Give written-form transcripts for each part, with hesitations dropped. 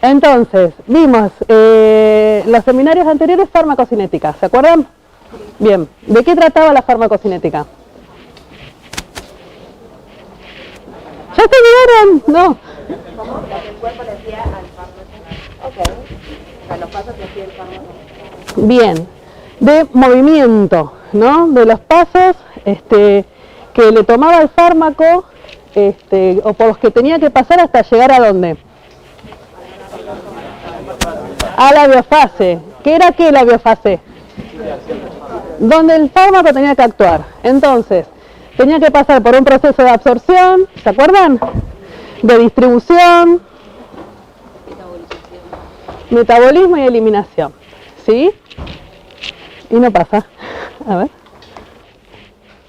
Entonces, vimos los seminarios anteriores farmacocinética, ¿se acuerdan? Bien, ¿de qué trataba la farmacocinética? ¿Ya se vieron? No. ¿Cómo? El cuerpo le hacía al fármaco. Ok. O sea, los pasos que hacía el fármaco. Bien, de movimiento, ¿no? De los pasos que le tomaba el fármaco o por los que tenía que pasar hasta llegar a ¿dónde? A la biofase. ¿Qué era qué la biofase? Donde el fármaco tenía que actuar. Entonces, tenía que pasar por un proceso de absorción, ¿se acuerdan? De distribución, metabolismo y eliminación, ¿sí? Y no pasa. A ver.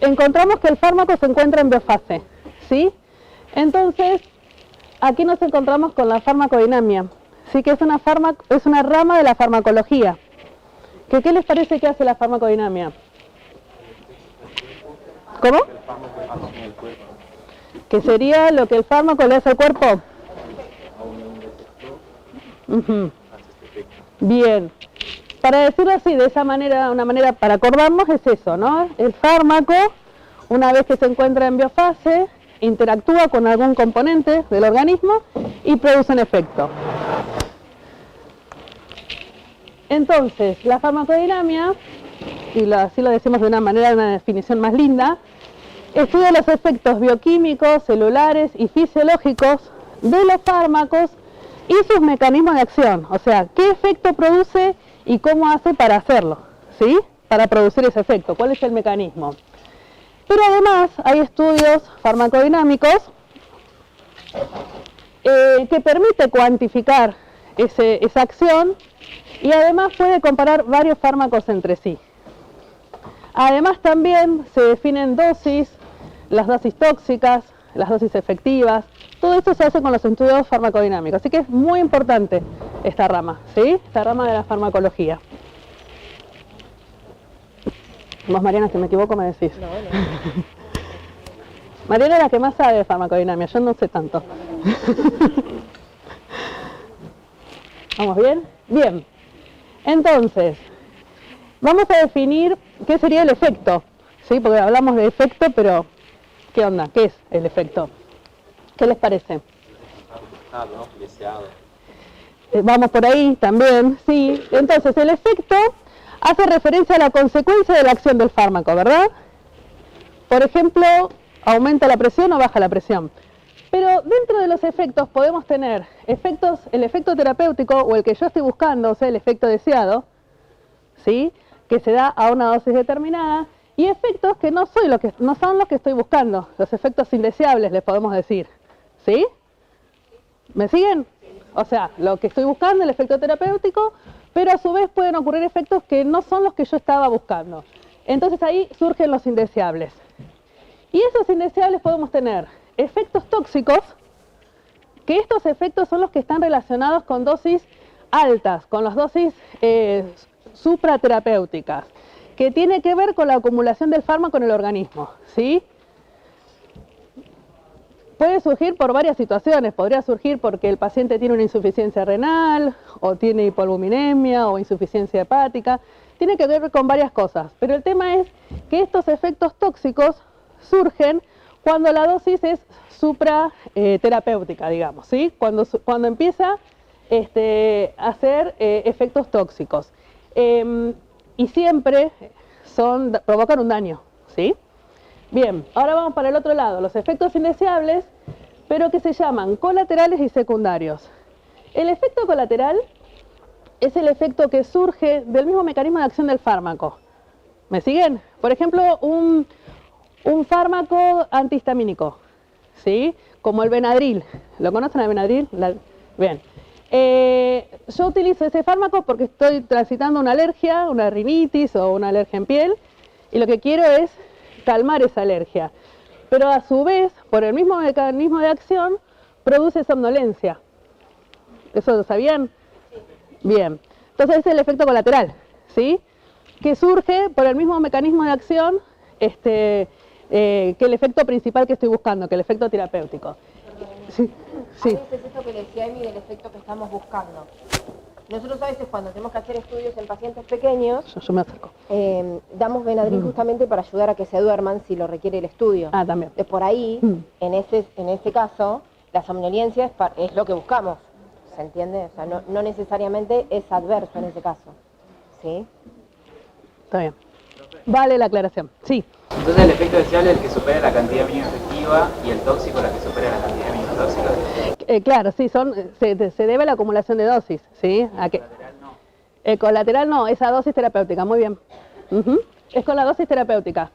Encontramos que el fármaco se encuentra en biofase, ¿sí? Entonces, aquí nos encontramos con la farmacodinamia, ¿sí? Que es una rama de la farmacología. ¿Qué les parece que hace la farmacodinamia? ¿Cómo? ¿Qué sería lo que el fármaco le hace al cuerpo? Bien. Para decirlo así, de esa manera, una manera para acordarnos es eso, ¿no? El fármaco, una vez que se encuentra en biofase, interactúa con algún componente del organismo y produce un efecto. Entonces, la farmacodinamia, y así lo decimos de una manera, una definición más linda, estudia los efectos bioquímicos, celulares y fisiológicos de los fármacos y sus mecanismos de acción, o sea, qué efecto produce y cómo hace para hacerlo, ¿sí? Para producir ese efecto, cuál es el mecanismo. Pero además hay estudios farmacodinámicos que permiten cuantificar esa acción y además puede comparar varios fármacos entre sí. Además también se definen dosis, las dosis tóxicas, las dosis efectivas, todo esto se hace con los estudios farmacodinámicos, así que es muy importante esta rama, ¿sí? Esta rama de la farmacología. Vos, Mariana, si me equivoco me decís. No. Mariana es la que más sabe de farmacodinamia, yo no sé tanto. ¿Vamos bien? Bien. Entonces, vamos a definir qué sería el efecto, ¿sí? Porque hablamos de efecto, pero ¿qué onda? ¿Qué es el efecto? ¿Qué les parece? Vamos por ahí también, sí. Entonces, el efecto hace referencia a la consecuencia de la acción del fármaco, ¿verdad? Por ejemplo, aumenta la presión o baja la presión. Pero dentro de los efectos podemos tener efectos, el efecto terapéutico o el que yo estoy buscando, o sea, el efecto deseado, ¿sí? Que se da a una dosis determinada, y efectos que no son los que estoy buscando, los efectos indeseables, les podemos decir, ¿sí? ¿Me siguen? O sea, lo que estoy buscando, el efecto terapéutico, pero a su vez pueden ocurrir efectos que no son los que yo estaba buscando. Entonces ahí surgen los indeseables. Y esos indeseables podemos tener efectos tóxicos, que estos efectos son los que están relacionados con dosis altas, con las dosis supraterapéuticas, que tiene que ver con la acumulación del fármaco en el organismo, ¿sí? Puede surgir por varias situaciones, podría surgir porque el paciente tiene una insuficiencia renal, o tiene hipoalbuminemia, o insuficiencia hepática, tiene que ver con varias cosas, pero el tema es que estos efectos tóxicos surgen cuando la dosis es supraterapéutica, digamos, ¿sí? Cuando empieza a hacer efectos tóxicos. Y siempre provocan un daño, ¿sí? Bien, ahora vamos para el otro lado, los efectos indeseables, pero que se llaman colaterales y secundarios. El efecto colateral es el efecto que surge del mismo mecanismo de acción del fármaco. ¿Me siguen? Por ejemplo, un fármaco antihistamínico, ¿sí? Como el Benadryl. ¿Lo conocen el Benadryl? Bien. Yo utilizo ese fármaco porque estoy transitando una alergia, una rinitis o una alergia en piel, y lo que quiero es calmar esa alergia. Pero a su vez, por el mismo mecanismo de acción, produce somnolencia. ¿Eso lo sabían? Bien. Entonces ese es el efecto colateral, ¿sí? Que surge por el mismo mecanismo de acción que el efecto principal que estoy buscando, que el efecto terapéutico. Sí, A sí. veces esto que le decía Emi del efecto que estamos buscando. Nosotros a veces cuando tenemos que hacer estudios en pacientes pequeños, Yo me acerco. damos Benadryl justamente para ayudar a que se duerman si lo requiere el estudio. Ah, también. De por ahí, en ese caso, la somnolencia es lo que buscamos, ¿se entiende? O sea, no necesariamente es adverso en ese caso, ¿sí? Está bien. Vale la aclaración. Sí. Entonces el efecto deseable es el que supera la cantidad mínima efectiva y el tóxico la que supera la cantidad mínima tóxica. Claro, sí, se debe a la acumulación de dosis, ¿sí? ¿A qué? Colateral no. Colateral no, esa dosis terapéutica, muy bien. Es con la dosis terapéutica.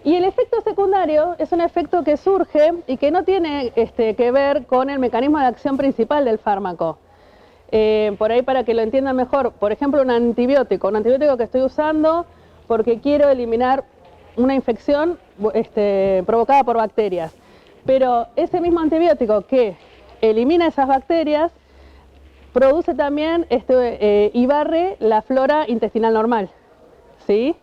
Y el efecto secundario es un efecto que surge y que no tiene que ver con el mecanismo de acción principal del fármaco. Por ahí para que lo entiendan mejor, por ejemplo un antibiótico que estoy usando porque quiero eliminar una infección provocada por bacterias. Pero ese mismo antibiótico que elimina esas bacterias produce también y barre la flora intestinal normal, ¿sí?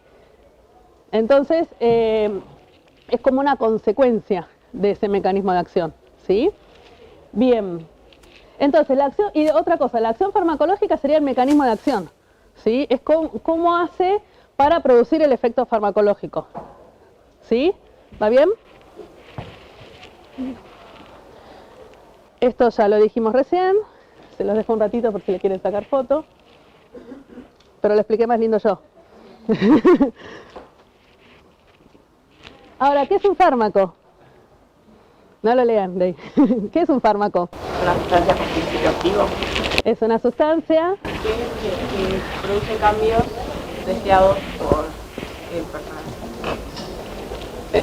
Entonces es como una consecuencia de ese mecanismo de acción, ¿sí? Bien. Entonces la acción, y otra cosa, la acción farmacológica sería el mecanismo de acción, ¿sí? Es cómo hace para producir el efecto farmacológico, ¿sí? ¿Va bien? Esto ya lo dijimos recién, se los dejo un ratito por si le quieren sacar foto, pero lo expliqué más lindo yo. Ahora, ¿qué es un fármaco? No lo lean, de ahí. ¿Qué es un fármaco? Una sustancia con principio activo Es una sustancia que produce cambios deseados por el personal.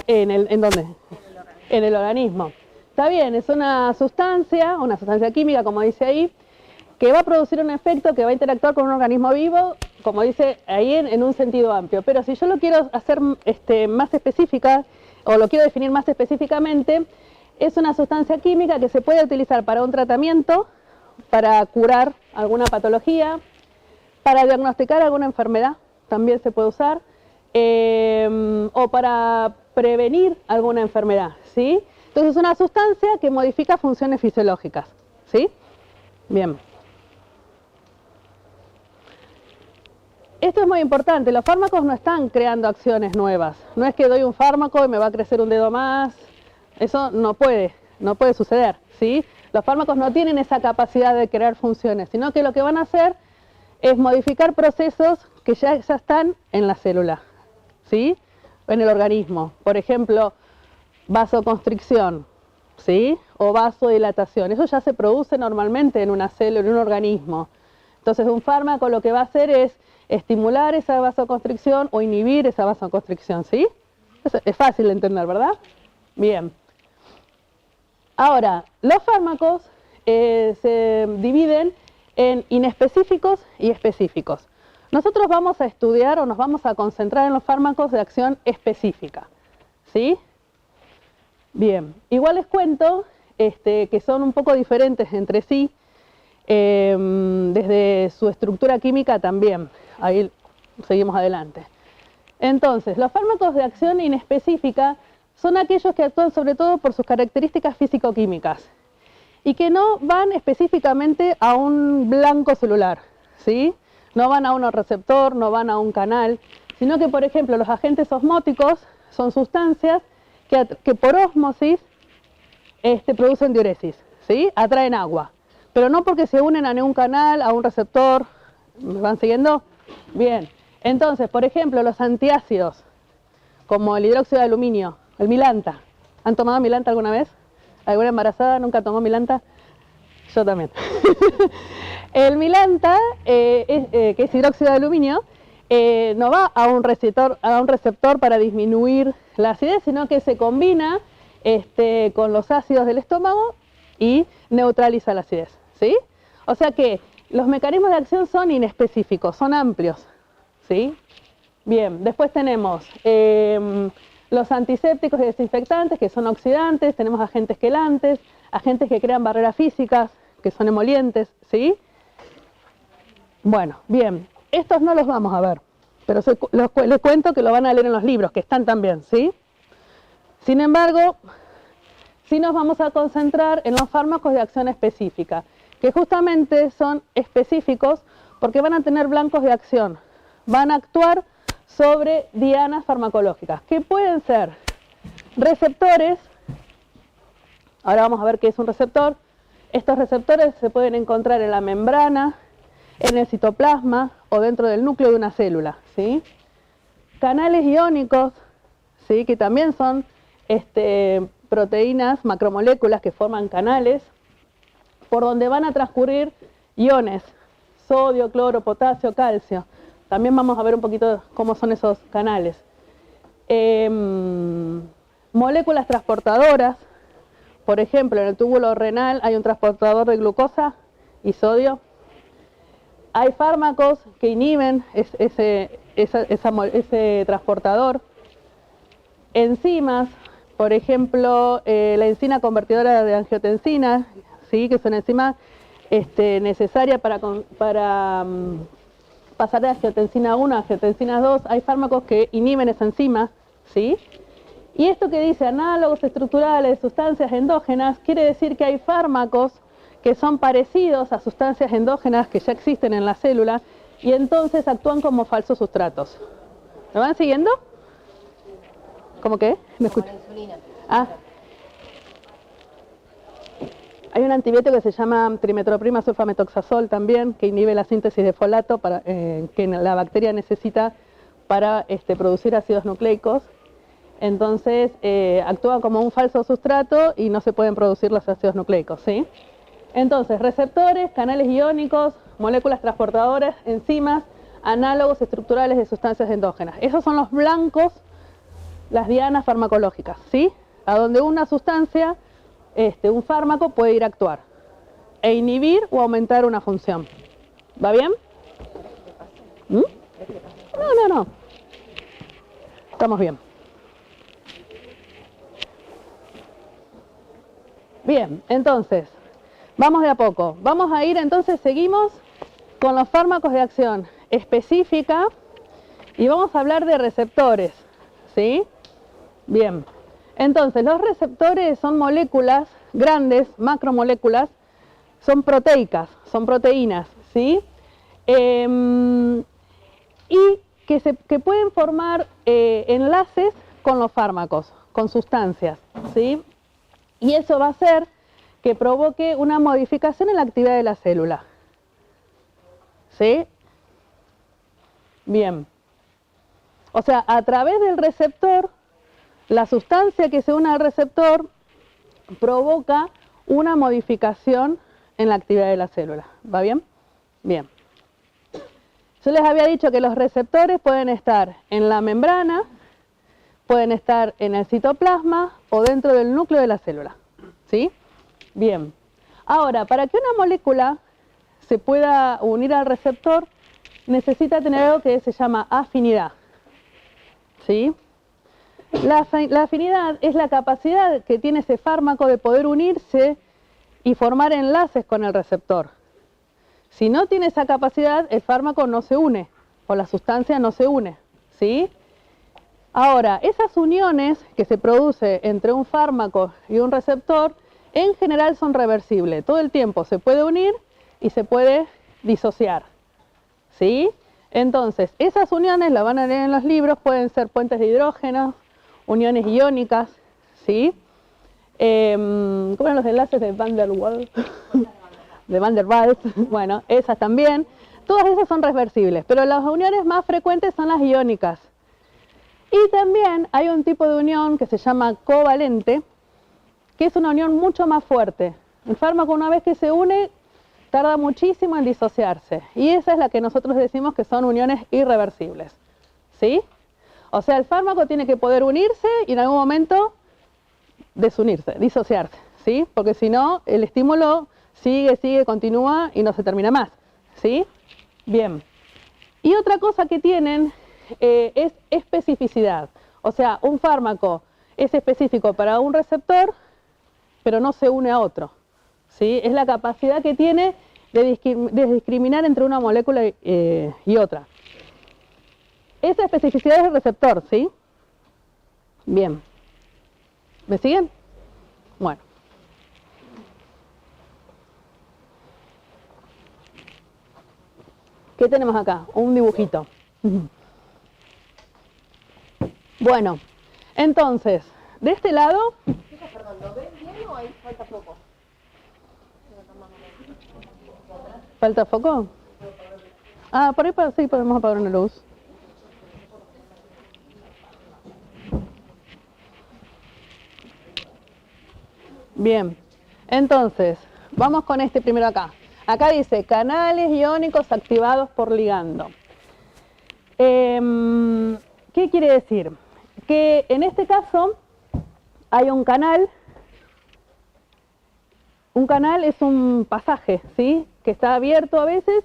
¿en dónde? En el organismo. Está bien, es una sustancia química, como dice ahí, que va a producir un efecto que va a interactuar con un organismo vivo, como dice ahí, en un sentido amplio. Pero si yo lo quiero hacer más específica, o lo quiero definir más específicamente, es una sustancia química que se puede utilizar para un tratamiento, para curar alguna patología, para diagnosticar alguna enfermedad, también se puede usar, o para prevenir alguna enfermedad, ¿sí? Entonces es una sustancia que modifica funciones fisiológicas, ¿sí? Bien. Esto es muy importante, los fármacos no están creando acciones nuevas. No es que doy un fármaco y me va a crecer un dedo más. Eso no puede suceder, ¿sí? Los fármacos no tienen esa capacidad de crear funciones, sino que lo que van a hacer es modificar procesos que ya están en la célula, ¿sí? En el organismo. Por ejemplo, vasoconstricción, ¿sí? O vasodilatación. Eso ya se produce normalmente en una célula, en un organismo. Entonces un fármaco lo que va a hacer es estimular esa vasoconstricción o inhibir esa vasoconstricción, ¿sí? Es fácil de entender, ¿verdad? Bien. Ahora, los fármacos se dividen en inespecíficos y específicos. Nosotros vamos a estudiar o nos vamos a concentrar en los fármacos de acción específica, ¿sí? Bien, igual les cuento que son un poco diferentes entre sí, desde su estructura química también. Ahí seguimos adelante. Entonces, los fármacos de acción inespecífica son aquellos que actúan sobre todo por sus características físico-químicas y que no van específicamente a un blanco celular, ¿sí? No van a un receptor, no van a un canal, sino que, por ejemplo, los agentes osmóticos son sustancias que por ósmosis producen diuresis, ¿sí? Atraen agua, pero no porque se unen a ningún canal, a un receptor. ¿Me van siguiendo? Bien. Entonces, por ejemplo, los antiácidos, como el hidróxido de aluminio, el milanta. ¿Han tomado milanta alguna vez? ¿Alguna embarazada nunca tomó milanta? Yo también. El milanta, que es hidróxido de aluminio, no va a un receptor para disminuir la acidez, sino que se combina con los ácidos del estómago y neutraliza la acidez, ¿sí? O sea que los mecanismos de acción son inespecíficos, son amplios, ¿sí? Bien, después tenemos los antisépticos y desinfectantes, que son oxidantes, tenemos agentes quelantes, agentes que crean barreras físicas, que son emolientes, ¿sí? Bueno, bien, estos no los vamos a ver, pero les cuento que lo van a leer en los libros, que están también, ¿sí? Sin embargo, sí nos vamos a concentrar en los fármacos de acción específica, que justamente son específicos porque van a tener blancos de acción, van a actuar sobre dianas farmacológicas, que pueden ser receptores. Ahora vamos a ver qué es un receptor. Estos receptores se pueden encontrar en la membrana, en el citoplasma o dentro del núcleo de una célula, ¿sí? Canales iónicos, ¿sí? Que también son proteínas, macromoléculas que forman canales por donde van a transcurrir iones, sodio, cloro, potasio, calcio. También vamos a ver un poquito cómo son esos canales. Moléculas transportadoras, por ejemplo, en el túbulo renal hay un transportador de glucosa y sodio. Hay fármacos que inhiben ese transportador. Enzimas, por ejemplo, la enzima convertidora de angiotensina, ¿sí? Que es una enzima necesaria para pasar de angiotensina 1 a angiotensina 2. Hay fármacos que inhiben esa enzima, ¿sí? Y esto que dice análogos estructurales, sustancias endógenas, quiere decir que hay fármacos que son parecidos a sustancias endógenas que ya existen en la célula y entonces actúan como falsos sustratos. ¿Me van siguiendo? ¿Cómo qué? ¿Me escuchan? Ah. Hay un antibiótico que se llama trimetroprima sulfametoxazol también, que inhibe la síntesis de folato que la bacteria necesita para producir ácidos nucleicos. Entonces actúa como un falso sustrato y no se pueden producir los ácidos nucleicos, ¿sí? Entonces, receptores, canales iónicos, moléculas transportadoras, enzimas, análogos estructurales de sustancias endógenas. Esos son los blancos, las dianas farmacológicas, ¿sí? A donde una sustancia, un fármaco puede ir a actuar e inhibir o aumentar una función. ¿Va bien? ¿Mm? No. Estamos bien. Bien, entonces, vamos de a poco. Vamos a ir, entonces, seguimos con los fármacos de acción específica y vamos a hablar de receptores, ¿sí? Bien, entonces, los receptores son moléculas grandes, macromoléculas, son proteicas, son proteínas, ¿sí? Y que pueden formar enlaces con los fármacos, con sustancias, ¿sí? Y eso va a hacer que provoque una modificación en la actividad de la célula. ¿Sí? Bien. O sea, a través del receptor, la sustancia que se une al receptor provoca una modificación en la actividad de la célula. ¿Va bien? Bien. Yo les había dicho que los receptores pueden estar en la membrana, pueden estar en el citoplasma o dentro del núcleo de la célula. ¿Sí? Bien. Ahora, para que una molécula se pueda unir al receptor, necesita tener algo que se llama afinidad. ¿Sí? La afinidad es la capacidad que tiene ese fármaco de poder unirse y formar enlaces con el receptor. Si no tiene esa capacidad, el fármaco no se une, o la sustancia no se une. ¿Sí? Ahora, esas uniones que se producen entre un fármaco y un receptor, en general son reversibles. Todo el tiempo se puede unir y se puede disociar. ¿Sí? Entonces, esas uniones, las van a leer en los libros, pueden ser puentes de hidrógeno, uniones iónicas, ¿sí? ¿Cómo eran los enlaces de Van der Waals? De Van der Waals, bueno, esas también. Todas esas son reversibles, pero las uniones más frecuentes son las iónicas. Y también hay un tipo de unión que se llama covalente, que es una unión mucho más fuerte. El fármaco, una vez que se une, tarda muchísimo en disociarse. Y esa es la que nosotros decimos que son uniones irreversibles. ¿Sí? O sea, el fármaco tiene que poder unirse y en algún momento desunirse, disociarse. ¿Sí? Porque si no, el estímulo sigue, continúa y no se termina más. ¿Sí? Bien. Y otra cosa que tienen es especificidad. O sea, un fármaco es específico para un receptor, pero no se une a otro. ¿Sí? Es la capacidad que tiene de discriminar entre una molécula y otra. Esa especificidad es el receptor, ¿sí? Bien. ¿Me siguen? Bueno. ¿Qué tenemos acá? Un dibujito. Bueno, entonces, de este lado... Perdón, ¿lo ven bien o ahí falta poco? ¿Falta foco? Ah, por ahí sí podemos apagar una luz. Bien, entonces, vamos con este primero acá. Acá dice, canales iónicos activados por ligando. ¿Qué quiere decir? Que en este caso hay un canal. Un canal es un pasaje, ¿sí? Que está abierto a veces,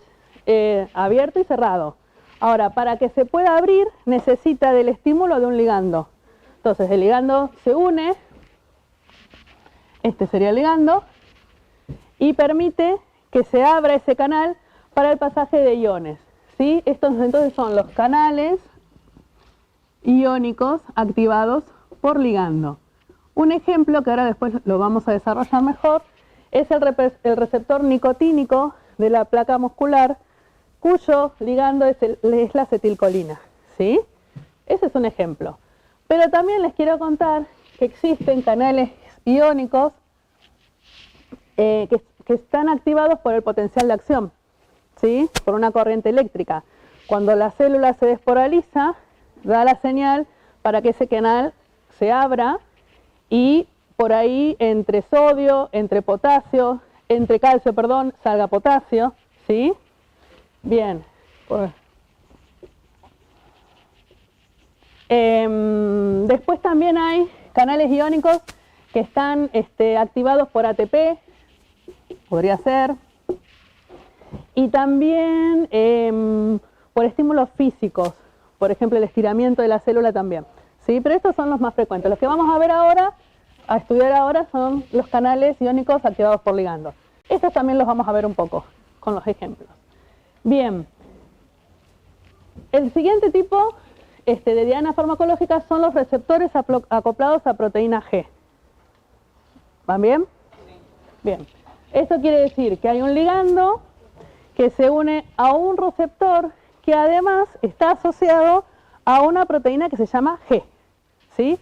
abierto y cerrado. Ahora, para que se pueda abrir, necesita del estímulo de un ligando. Entonces, el ligando se une, este sería el ligando, y permite que se abra ese canal para el pasaje de iones, ¿sí? Estos entonces son los canales iónicos activados por ligando. Un ejemplo, que ahora después lo vamos a desarrollar mejor, es el receptor nicotínico de la placa muscular, cuyo ligando es la acetilcolina, ¿sí? Ese es un ejemplo. Pero también les quiero contar que existen canales iónicos que están activados por el potencial de acción, ¿sí? Por una corriente eléctrica. Cuando la célula se despolariza, da la señal para que ese canal se abra y por ahí entre sodio, entre potasio, entre calcio, perdón, salga potasio, ¿sí? Bien. Después también hay canales iónicos que están activados por ATP, podría ser, y también por estímulos físicos, por ejemplo el estiramiento de la célula también, ¿sí? Pero estos son los más frecuentes. Los que vamos a ver ahora, a estudiar ahora, son los canales iónicos activados por ligando. Estos también los vamos a ver un poco con los ejemplos. Bien, el siguiente tipo de diana farmacológica son los receptores acoplados a proteína G. ¿Van bien? Bien. Esto quiere decir que hay un ligando que se une a un receptor que además está asociado a una proteína que se llama G, ¿sí?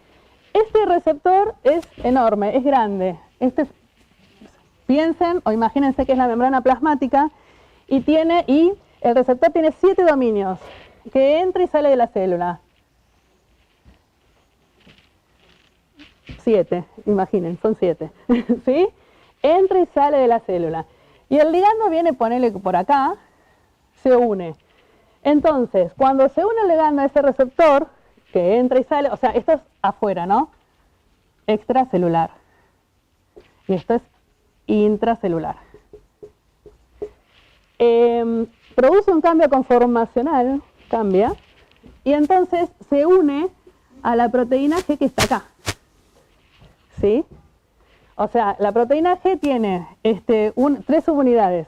Este receptor es enorme, es grande. Piensen o imagínense que es la membrana plasmática y el receptor tiene 7 dominios que entra y sale de la célula. 7, imaginen, son 7, ¿sí? Entra y sale de la célula. Y el ligando viene, ponele por acá, se une. Entonces, cuando se une el ligando a ese receptor, que entra y sale, o sea, esto es afuera, ¿no? Extracelular. Y esto es intracelular. Produce un cambio conformacional, cambia, y entonces se une a la proteína G que está acá. ¿Sí? O sea, la proteína G tiene 3 subunidades,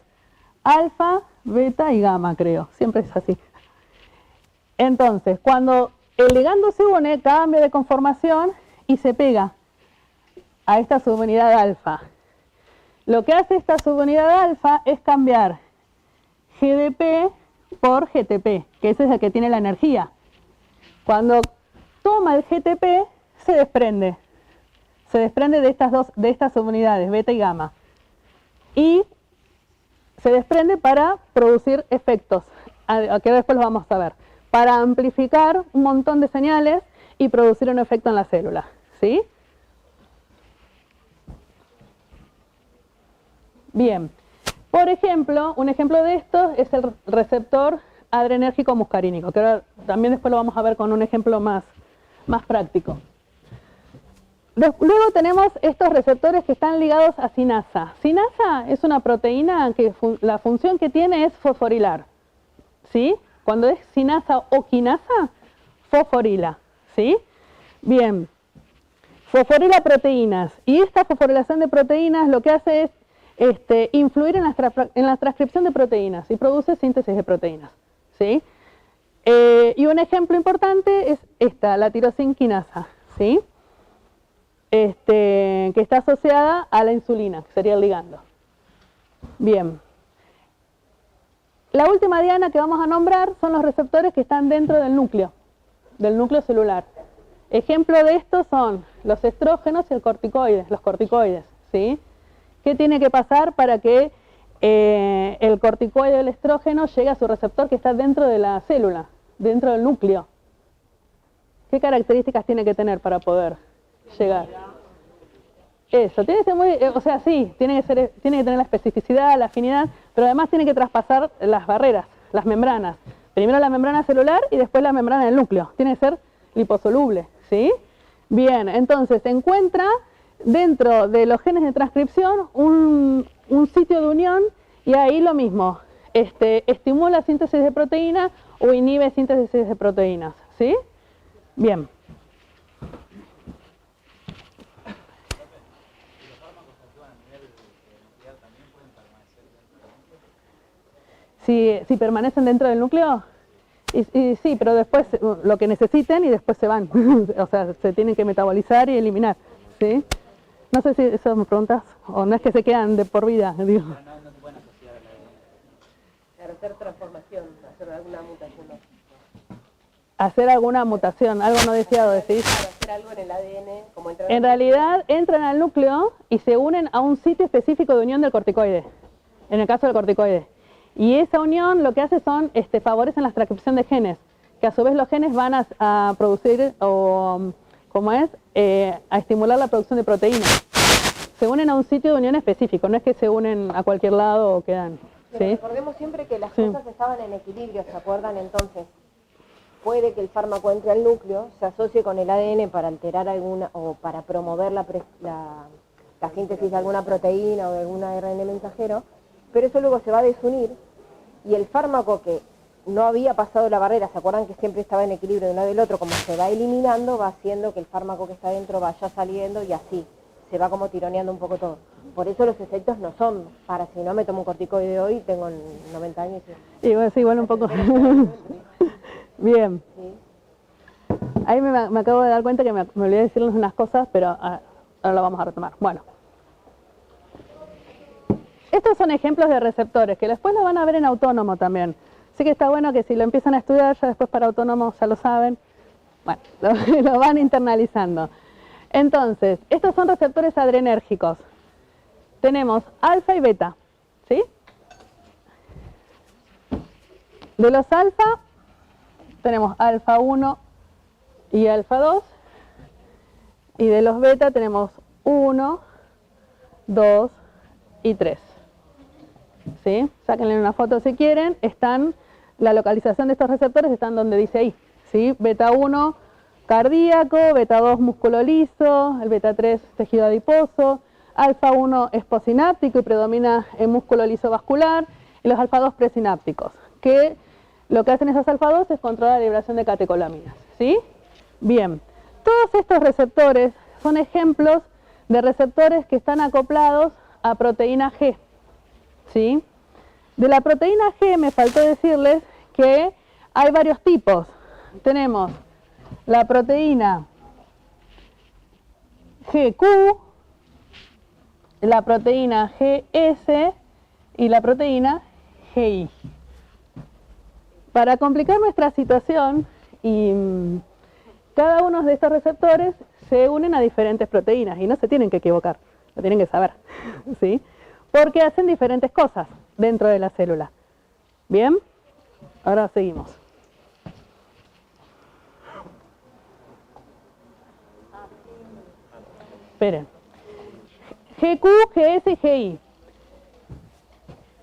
alfa, beta y gamma, creo, siempre es así. Entonces, cuando el ligando se une, cambia de conformación y se pega a esta subunidad alfa. Lo que hace esta subunidad alfa es cambiar GDP por GTP, que ese es el que tiene la energía. Cuando toma el GTP, se desprende de estas subunidades, beta y gamma. Y se desprende para producir efectos, que después lo vamos a ver, para amplificar un montón de señales y producir un efecto en la célula, ¿sí? Bien, por ejemplo, un ejemplo de esto es el receptor adrenérgico muscarínico, que ahora también después lo vamos a ver con un ejemplo más práctico. Luego tenemos estos receptores que están ligados a sinasa. Sinasa es una proteína que la función que tiene es fosforilar, ¿sí? Cuando es sinasa o quinasa, fosforila, ¿sí? Bien, fosforila proteínas. Y esta fosforilación de proteínas lo que hace es influir en la transcripción de proteínas y produce síntesis de proteínas, ¿sí? Y un ejemplo importante es esta, la tirosinquinasa, ¿sí? que está asociada a la insulina, que sería el ligando. Bien. La última diana que vamos a nombrar son los receptores que están dentro del núcleo celular. Ejemplo de esto son los estrógenos y los corticoides, ¿sí? ¿Qué tiene que pasar para que el corticoide o el estrógeno llegue a su receptor que está dentro de la célula, dentro del núcleo? ¿Qué características tiene que tener para poder llegar? Eso, tiene que ser muy, o sea, sí, tiene que tener la especificidad, la afinidad, pero además tiene que traspasar las barreras, las membranas. Primero la membrana celular y después la membrana del núcleo. Tiene que ser liposoluble, ¿sí? Bien, entonces se encuentra dentro de los genes de transcripción un sitio de unión y ahí lo mismo, estimula síntesis de proteína o inhibe síntesis de proteínas, ¿sí? Bien. Si permanecen dentro del núcleo, y sí, pero después lo que necesiten y después se van. O sea, se tienen que metabolizar y eliminar, ¿sí? No sé si eso me preguntas, o no es que se quedan de por vida, digo. No se pueden asociar a la Hacer transformación, hacer alguna mutación. Hacer alguna mutación, algo no deseado, decís. Claro, hacer algo en el ADN, como entrar En realidad entran al núcleo y se unen a un sitio específico de unión del corticoide, en el caso del corticoide. Y esa unión lo que hace son, favorecen la transcripción de genes, que a su vez los genes van a producir, a estimular la producción de proteínas. Se unen a un sitio de unión específico, no es que se unen a cualquier lado o quedan. Pero ¿sí? recordemos siempre que las cosas estaban en equilibrio, ¿se acuerdan? Entonces, puede que el fármaco entre al núcleo, se asocie con el ADN para alterar alguna, o para promover la síntesis de alguna proteína o de alguna ARN mensajero, pero eso luego se va a desunir y el fármaco que no había pasado la barrera, ¿se acuerdan que siempre estaba en equilibrio de uno del otro? Como se va eliminando, va haciendo que el fármaco que está dentro vaya saliendo y así se va como tironeando un poco todo. Por eso los efectos no son para si no me tomo un corticoide hoy, tengo 90 años. Y bueno, sí, igual un poco. Bien. ¿Sí? Ahí me acabo de dar cuenta que me olvidé decirles unas cosas, pero ahora lo vamos a retomar. Bueno. Estos son ejemplos de receptores, que después lo van a ver en autónomo también. Así que está bueno que si lo empiezan a estudiar, ya después para autónomo ya lo saben. Bueno, lo van internalizando. Entonces, estos son receptores adrenérgicos. Tenemos alfa y beta, ¿sí? De los alfa, tenemos alfa 1 y alfa 2. Y de los beta tenemos 1, 2 y 3. ¿Sí? Sáquenle una foto si quieren. La localización de estos receptores están donde dice ahí, ¿sí? Beta 1 cardíaco, beta 2 músculo liso, el beta 3 tejido adiposo, alfa 1 es postsináptico y predomina en músculo liso vascular, y los alfa 2 presinápticos, que lo que hacen esos alfa 2 es controlar la liberación de catecolaminas, ¿sí? Bien, todos estos receptores son ejemplos de receptores que están acoplados a proteína G, ¿sí? De la proteína G me faltó decirles que hay varios tipos. Tenemos la proteína GQ, la proteína GS y la proteína GI. Para complicar nuestra situación, cada uno de estos receptores se unen a diferentes proteínas y no se tienen que equivocar, lo tienen que saber, ¿sí? Porque hacen diferentes cosas dentro de la célula. Bien, ahora seguimos. Esperen. GQ, GS y GI.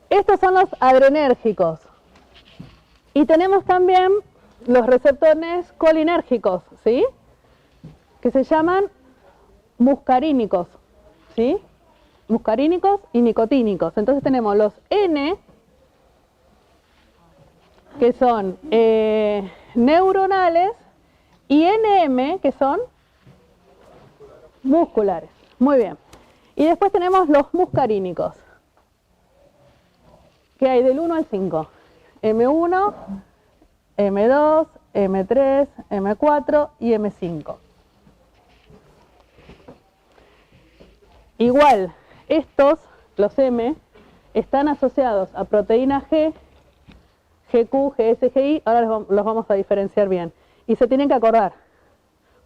Estos son los adrenérgicos. Y tenemos también los receptores colinérgicos, ¿sí? Que se llaman muscarínicos, ¿sí? Muscarínicos y nicotínicos. Entonces tenemos los N, que son neuronales, y NM, que son musculares. Muy bien. Y después tenemos los muscarínicos, que hay del 1 al 5. M1, M2, M3, M4 y M5. Igual, estos, los M, están asociados a proteína G, GQ, GS, GI, ahora los vamos a diferenciar bien. Y se tienen que acordar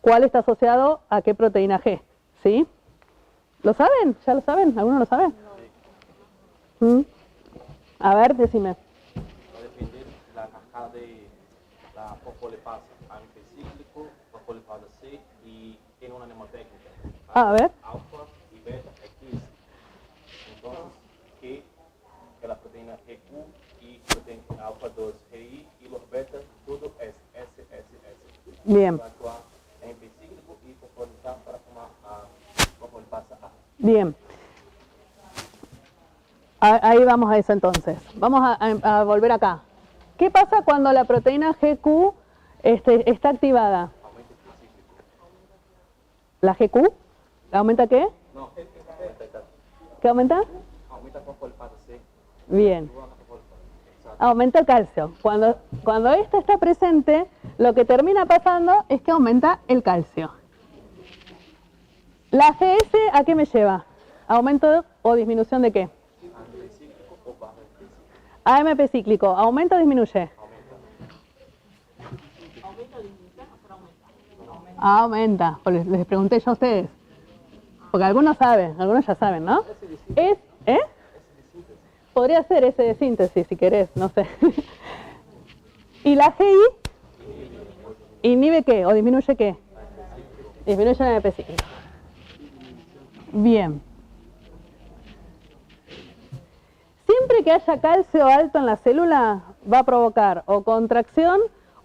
cuál está asociado a qué proteína G, ¿sí? ¿Lo saben? ¿Ya lo saben? ¿Alguno lo sabe? No. A ver, decime. Va a depender la cascada de la fosfolipasa AMP cíclico, fosfolipasa C y tiene una mnemotécnica. A ver. Alfa y beta X. Entonces, G, que es la proteína GQ y proteína alfa 2 GI y los betas, todo es SSS. Bien. Va a actuar AMP cíclico y fosfolipasa para formar a fosfolipasa A. Bien. Ahí vamos a eso entonces. Vamos a volver acá. ¿Qué pasa cuando la proteína GQ está activada? Aumenta el cíclico. ¿La GQ? ¿Aumenta qué? No, ¿Qué aumenta? aumenta fosfolipasa C. Bien. Igual a fosfolipasa. Exacto. Aumenta el calcio. Cuando esta está presente, lo que termina pasando es que aumenta el calcio. ¿La GS a qué me lleva? ¿Aumento o disminución de qué? AMP cíclico o baja AMP cíclico. AMP cíclico. ¿Aumenta o disminuye? Aumenta. Les pregunté yo a ustedes. Porque algunos saben, algunos ya saben, ¿no? Podría ser ese de síntesis, si querés, no sé. ¿Y la GI? ¿Inhibe qué? ¿O disminuye qué? Disminuye el AMP cíclico. Bien. Siempre que haya calcio alto en la célula, va a provocar o contracción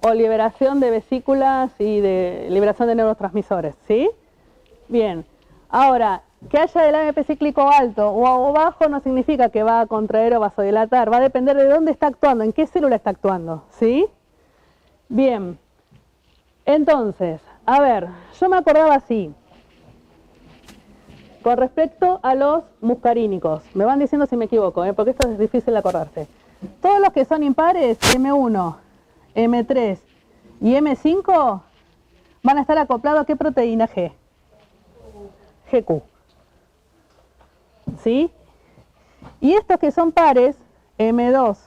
o liberación de vesículas y de liberación de neurotransmisores, ¿sí? Bien. Ahora, que haya el AMP cíclico alto o bajo no significa que va a contraer o vasodilatar, va a depender de dónde está actuando, en qué célula está actuando, ¿sí? Bien. Entonces, a ver, yo me acordaba así. Con respecto a los muscarínicos, me van diciendo si me equivoco, porque esto es difícil de acordarse. Todos los que son impares, M1, M3 y M5, van a estar acoplados a qué proteína G? GQ. ¿Sí? Y estos que son pares, M2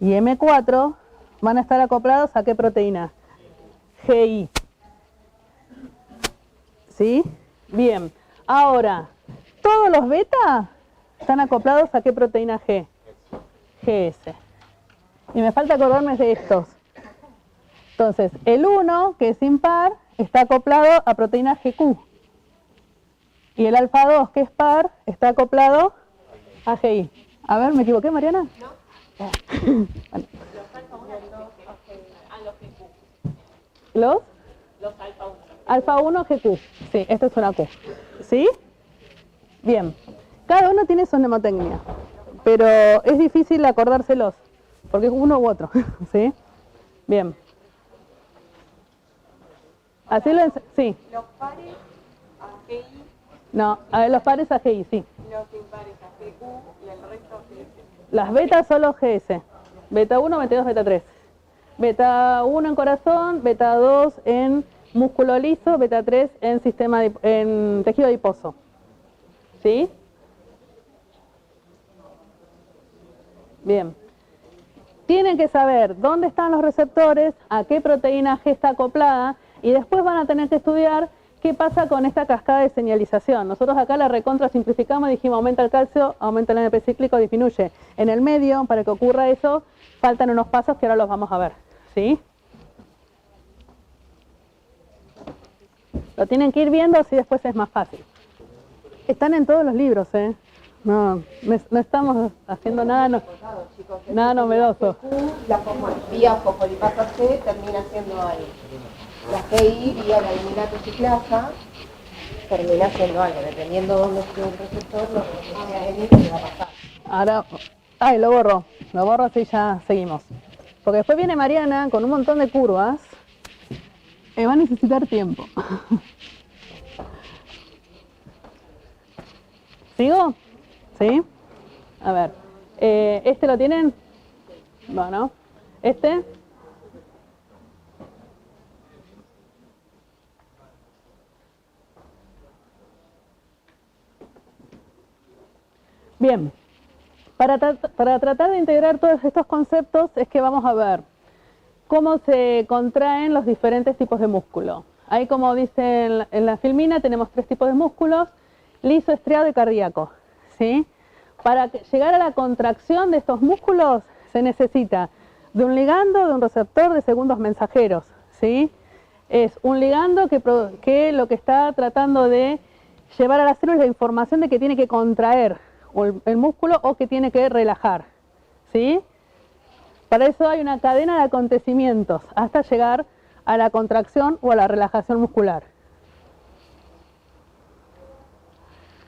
y M4, van a estar acoplados a qué proteína? GI. ¿Sí? Bien. Ahora, todos los beta están acoplados a qué proteína G? GS. Y me falta acordarme de estos. Entonces, el 1, que es impar, está acoplado a proteína GQ. Y el alfa 2, que es par, está acoplado a GI. A ver, ¿me equivoqué, Mariana? No. Bueno. ¿Los? Los alfa 1. Alfa 1 GQ. Sí, esto es una Q. ¿Sí? Bien. Cada uno tiene su mnemotecnia, pero es difícil acordárselos, porque es uno u otro. ¿Sí? Bien. Así lo sí. Los pares a GI, No, a ver, los pares a GI, sí. los impares a GQ y el resto GS. Las betas solo GS. Beta 1, beta 2, beta 3. Beta 1 en corazón, beta 2 en músculo liso, beta 3 en en tejido adiposo. ¿Sí? Bien. Tienen que saber dónde están los receptores, a qué proteína G está acoplada y después van a tener que estudiar qué pasa con esta cascada de señalización. Nosotros acá la recontra simplificamos y dijimos aumenta el calcio, aumenta el AMP cíclico, disminuye. En el medio, para que ocurra eso, faltan unos pasos que ahora los vamos a ver. ¿Sí? Lo tienen que ir viendo, así después es más fácil. Están en todos los libros, ¿eh? No estamos haciendo nada, nada novedoso. La vía fosfolipasa C termina siendo algo. La GI vía la eliminato ciclasa termina siendo algo. Dependiendo de dónde esté el receptor, lo que sea N que va a pasar. Ahora, lo borro así ya seguimos. Porque después viene Mariana con un montón de curvas y va a necesitar tiempo. ¿Sigo? ¿Sí? A ver. ¿Este lo tienen? Bueno. ¿Este? Bien, para tratar de integrar todos estos conceptos es que vamos a ver cómo se contraen los diferentes tipos de músculo. Ahí, como dice en la filmina, tenemos 3 tipos de músculos: liso, estriado y cardíaco, ¿sí? Para llegar a la contracción de estos músculos se necesita de un ligando, de un receptor, de segundos mensajeros, ¿sí? Es un ligando que lo que está tratando de llevar a la célula es la información de que tiene que contraer el músculo o que tiene que relajar, ¿sí? Para eso hay una cadena de acontecimientos hasta llegar a la contracción o a la relajación muscular.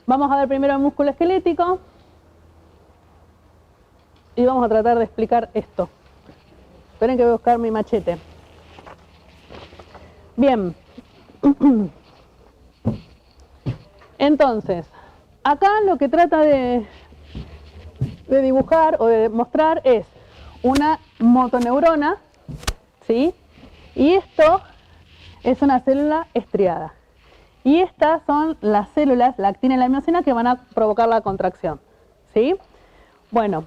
Vamos a ver primero el músculo esquelético y vamos a tratar de explicar esto. Esperen que voy a buscar mi machete. Bien. Entonces, acá lo que trata de dibujar o de mostrar es una motoneurona, ¿sí? Y esto es una célula estriada. Y estas son las células, la actina y la miosina, que van a provocar la contracción, ¿sí? Bueno,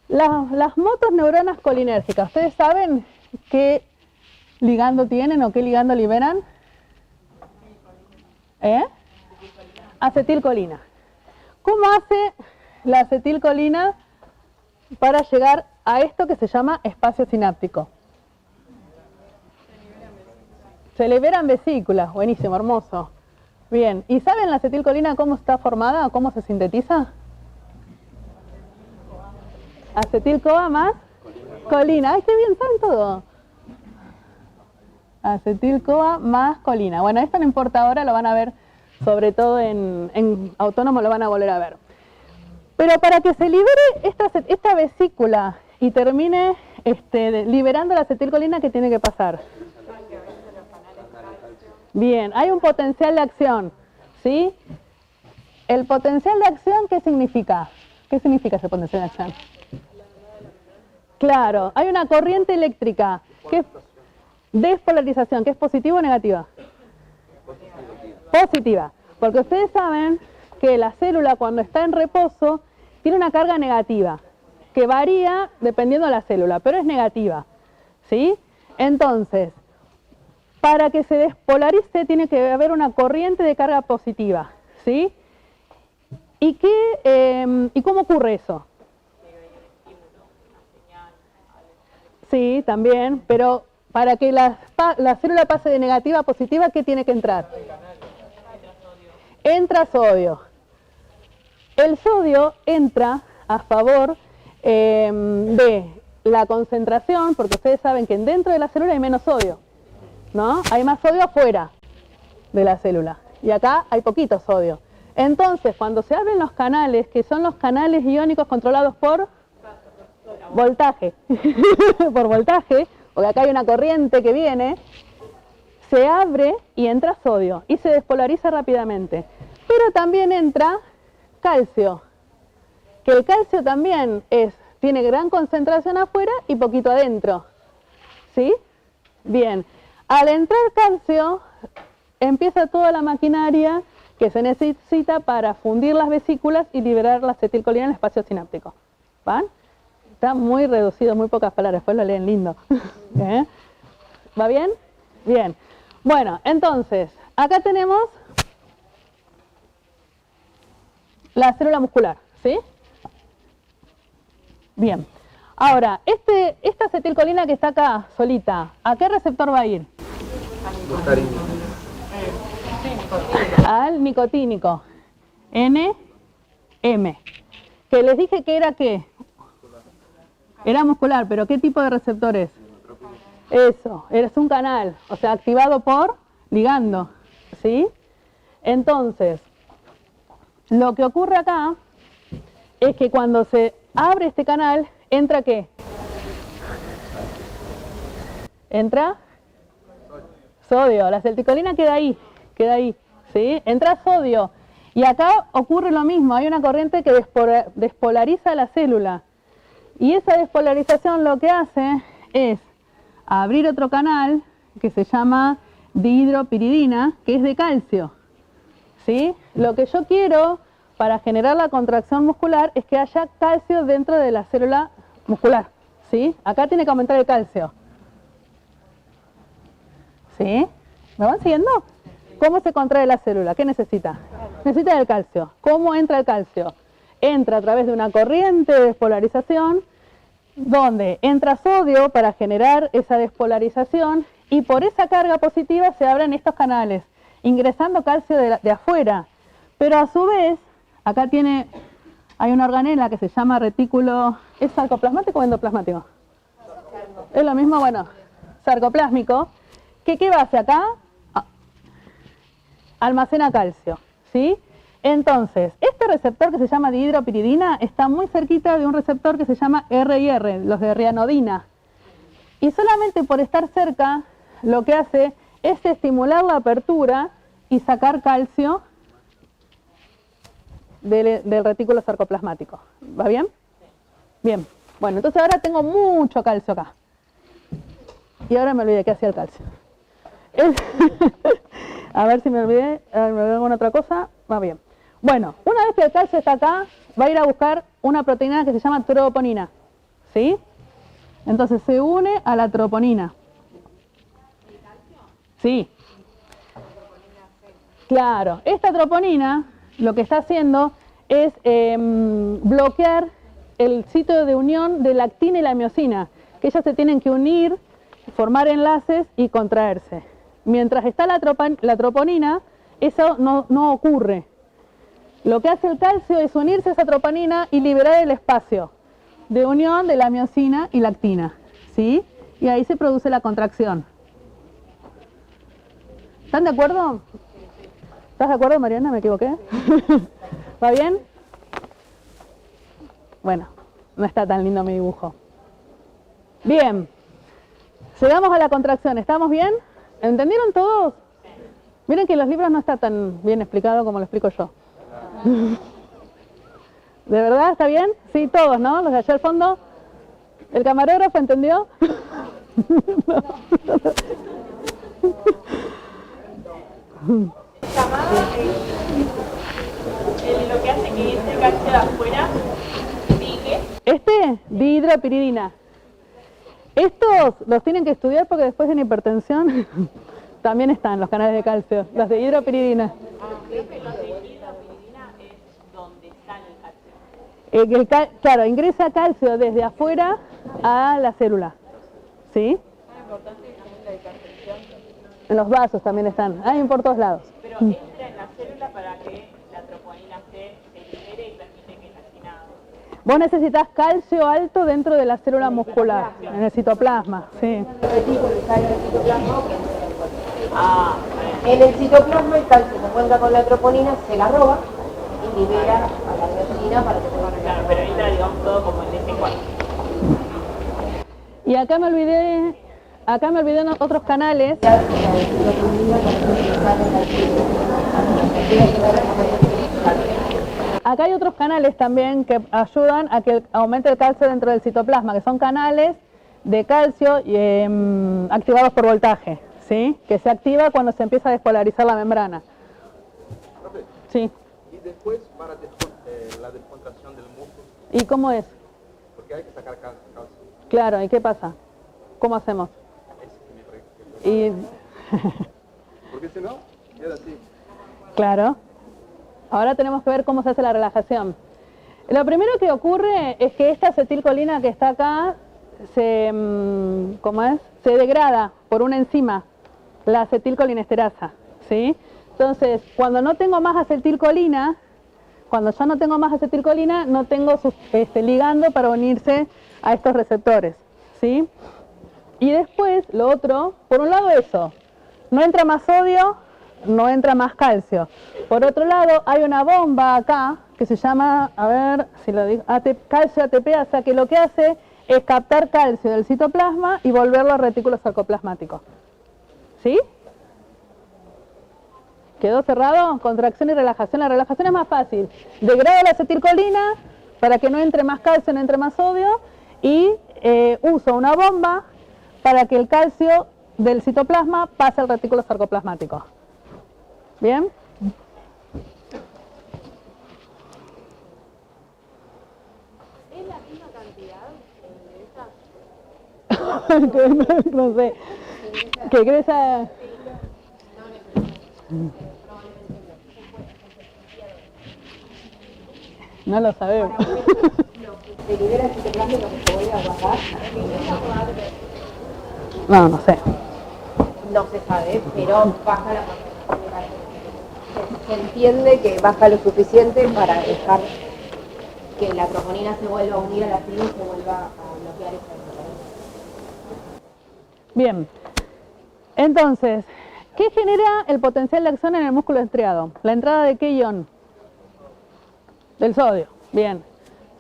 las motoneuronas colinérgicas, ¿ustedes saben qué ligando tienen o qué ligando liberan? Acetilcolina. ¿Cómo hace la acetilcolina para llegar a esto que se llama espacio sináptico? Se liberan vesículas. Buenísimo, hermoso. Bien, ¿y saben la acetilcolina cómo está formada o cómo se sintetiza? Acetil-CoA más colina. ¡Ay, qué bien, saben todo! Acetil-CoA más colina. Bueno, esto no importa ahora, lo van a ver, sobre todo en autónomo lo van a volver a ver. Pero para que se libere esta vesícula y termine liberando la acetilcolina, ¿qué tiene que pasar? Bien, hay un potencial de acción, ¿sí? El potencial de acción, ¿qué significa? ¿Qué significa ese potencial de acción? Claro, hay una corriente eléctrica, que es despolarización, que es positiva o negativa. Positiva, porque ustedes saben que la célula cuando está en reposo tiene una carga negativa, que varía dependiendo de la célula, pero es negativa, ¿sí? Entonces, para que se despolarice tiene que haber una corriente de carga positiva, ¿sí? ¿Y cómo ocurre eso? Sí, también, pero para que la célula pase de negativa a positiva, ¿qué tiene que entrar? Entra sodio. El sodio entra a favor de la concentración, porque ustedes saben que dentro de la célula hay menos sodio, ¿no? Hay más sodio afuera de la célula y acá hay poquito sodio. Entonces, cuando se abren los canales, que son los canales iónicos controlados por voltaje, por voltaje, porque acá hay una corriente que viene, se abre y entra sodio y se despolariza rápidamente. Pero también entra calcio, que el calcio también tiene gran concentración afuera y poquito adentro, ¿sí? Bien, al entrar calcio empieza toda la maquinaria que se necesita para fundir las vesículas y liberar la acetilcolina en el espacio sináptico. ¿Van? Está muy reducido, muy pocas palabras, después lo leen lindo. ¿Va bien? Bien. Bueno, entonces, acá tenemos la célula muscular, ¿sí? Bien. Ahora, esta acetilcolina que está acá, solita, ¿a qué receptor va a ir? Al nicotínico. NM. Que les dije que era ¿qué? Era muscular, pero ¿qué tipo de receptor es? Eso, es un canal, o sea, activado por ligando, ¿sí? Entonces, lo que ocurre acá es que cuando se abre este canal, ¿entra qué? ¿Entra? Sodio. La acetilcolina queda ahí, ¿sí? Entra sodio. Y acá ocurre lo mismo, hay una corriente que despolariza la célula. Y esa despolarización lo que hace es abrir otro canal que se llama dihidropiridina, que es de calcio, ¿sí? Lo que yo quiero para generar la contracción muscular es que haya calcio dentro de la célula muscular, ¿sí? Acá tiene que aumentar el calcio. ¿Sí? ¿Me van siguiendo? ¿Cómo se contrae la célula? ¿Qué necesita? Necesita del calcio. ¿Cómo entra el calcio? Entra a través de una corriente de despolarización, donde entra sodio para generar esa despolarización y por esa carga positiva se abren estos canales, ingresando calcio de afuera. Pero a su vez, acá hay una organela que se llama retículo, ¿es sarcoplasmático o endoplasmático? Es lo mismo, bueno, sarcoplásmico, que ¿qué va hacia acá? Almacena calcio, ¿sí? Entonces, este receptor que se llama dihidropiridina está muy cerquita de un receptor que se llama RIR, los de rianodina. Y solamente por estar cerca, lo que hace es estimular la apertura y sacar calcio del retículo sarcoplasmático. ¿Va bien? Bien. Bueno, entonces ahora tengo mucho calcio acá. Y ahora me olvidé qué hacía el calcio. A ver si me olvidé alguna otra cosa. Va bien. Bueno, una vez que el calcio está acá, va a ir a buscar una proteína que se llama troponina. ¿Sí? Entonces se une a la troponina. Sí. Claro, esta troponina lo que está haciendo es bloquear el sitio de unión de la actina y la miosina, que ellas se tienen que unir, formar enlaces y contraerse. Mientras está la troponina, eso no ocurre. Lo que hace el calcio es unirse a esa troponina y liberar el espacio de unión de la miosina y la actina, ¿sí? Y ahí se produce la contracción. ¿Están de acuerdo? ¿Estás de acuerdo, Mariana? ¿Me equivoqué? ¿Va bien? Bueno, no está tan lindo mi dibujo. Bien. Llegamos a la contracción. ¿Estamos bien? ¿Entendieron todos? Miren que en los libros no está tan bien explicado como lo explico yo. ¿De verdad? ¿Está bien? Sí, todos, ¿no? Los de allá al fondo. ¿El camarógrafo entendió? Lo que hace que este calcio de afuera sigue. Este, dihidropiridina. Estos los tienen que estudiar porque después en hipertensión también están los canales de calcio, los de hidropiridina. Creo que los de hidropiridina es donde sale el calcio. Claro, ingresa calcio desde afuera a la célula. ¿Sí? En los vasos también están, hay por todos lados. Pero entra en la célula para que la troponina se libere y permite que la actina. Vos necesitas calcio alto dentro de la célula muscular, en el citoplasma, sí. En el citoplasma el calcio se encuentra con la troponina, se la roba y libera a la miosina para que se Claro, pero entra, digamos, todo como en ese cuadro. Y acá me olvidé otros canales. Acá hay otros canales también que ayudan a que aumente el calcio dentro del citoplasma, que son canales de calcio activados por voltaje, ¿sí? Que se activa cuando se empieza a despolarizar la membrana. Sí. Y después para la descontracción del músculo, ¿Y cómo es? porque hay que sacar calcio. Claro, ¿y qué pasa? ¿Cómo hacemos? Y... Porque si no, queda así. Claro. Ahora tenemos que ver cómo se hace la relajación. Lo primero que ocurre es que esta acetilcolina que está acá se degrada por una enzima, la acetilcolinesterasa, ¿sí? Entonces, cuando no tengo más acetilcolina, no tengo ligando para unirse a estos receptores, ¿sí? Y después, lo otro, por un lado eso, no entra más sodio, no entra más calcio. Por otro lado, hay una bomba acá que se llama, a ver si lo digo, calcio ATPasa, que lo que hace es captar calcio del citoplasma y volverlo a retículo sarcoplasmático. ¿Sí? ¿Quedó cerrado? Contracción y relajación. La relajación es más fácil. Degrado la acetilcolina para que no entre más calcio, no entre más sodio, y uso una bomba para que el calcio del citoplasma pase al retículo sarcoplasmático. ¿Bien? no sé. ¿Qué crees a...? No lo sabemos. ¿Se libera el citoplasma que se vuelve a guardar? No, no sé. No se sabe, pero baja la se entiende que baja lo suficiente para dejar que la troponina se vuelva a unir a la fibra y se vuelva a bloquear esa proteína. Bien. Entonces, ¿qué genera el potencial de acción en el músculo estriado? ¿La entrada de qué ion? Del sodio. Bien.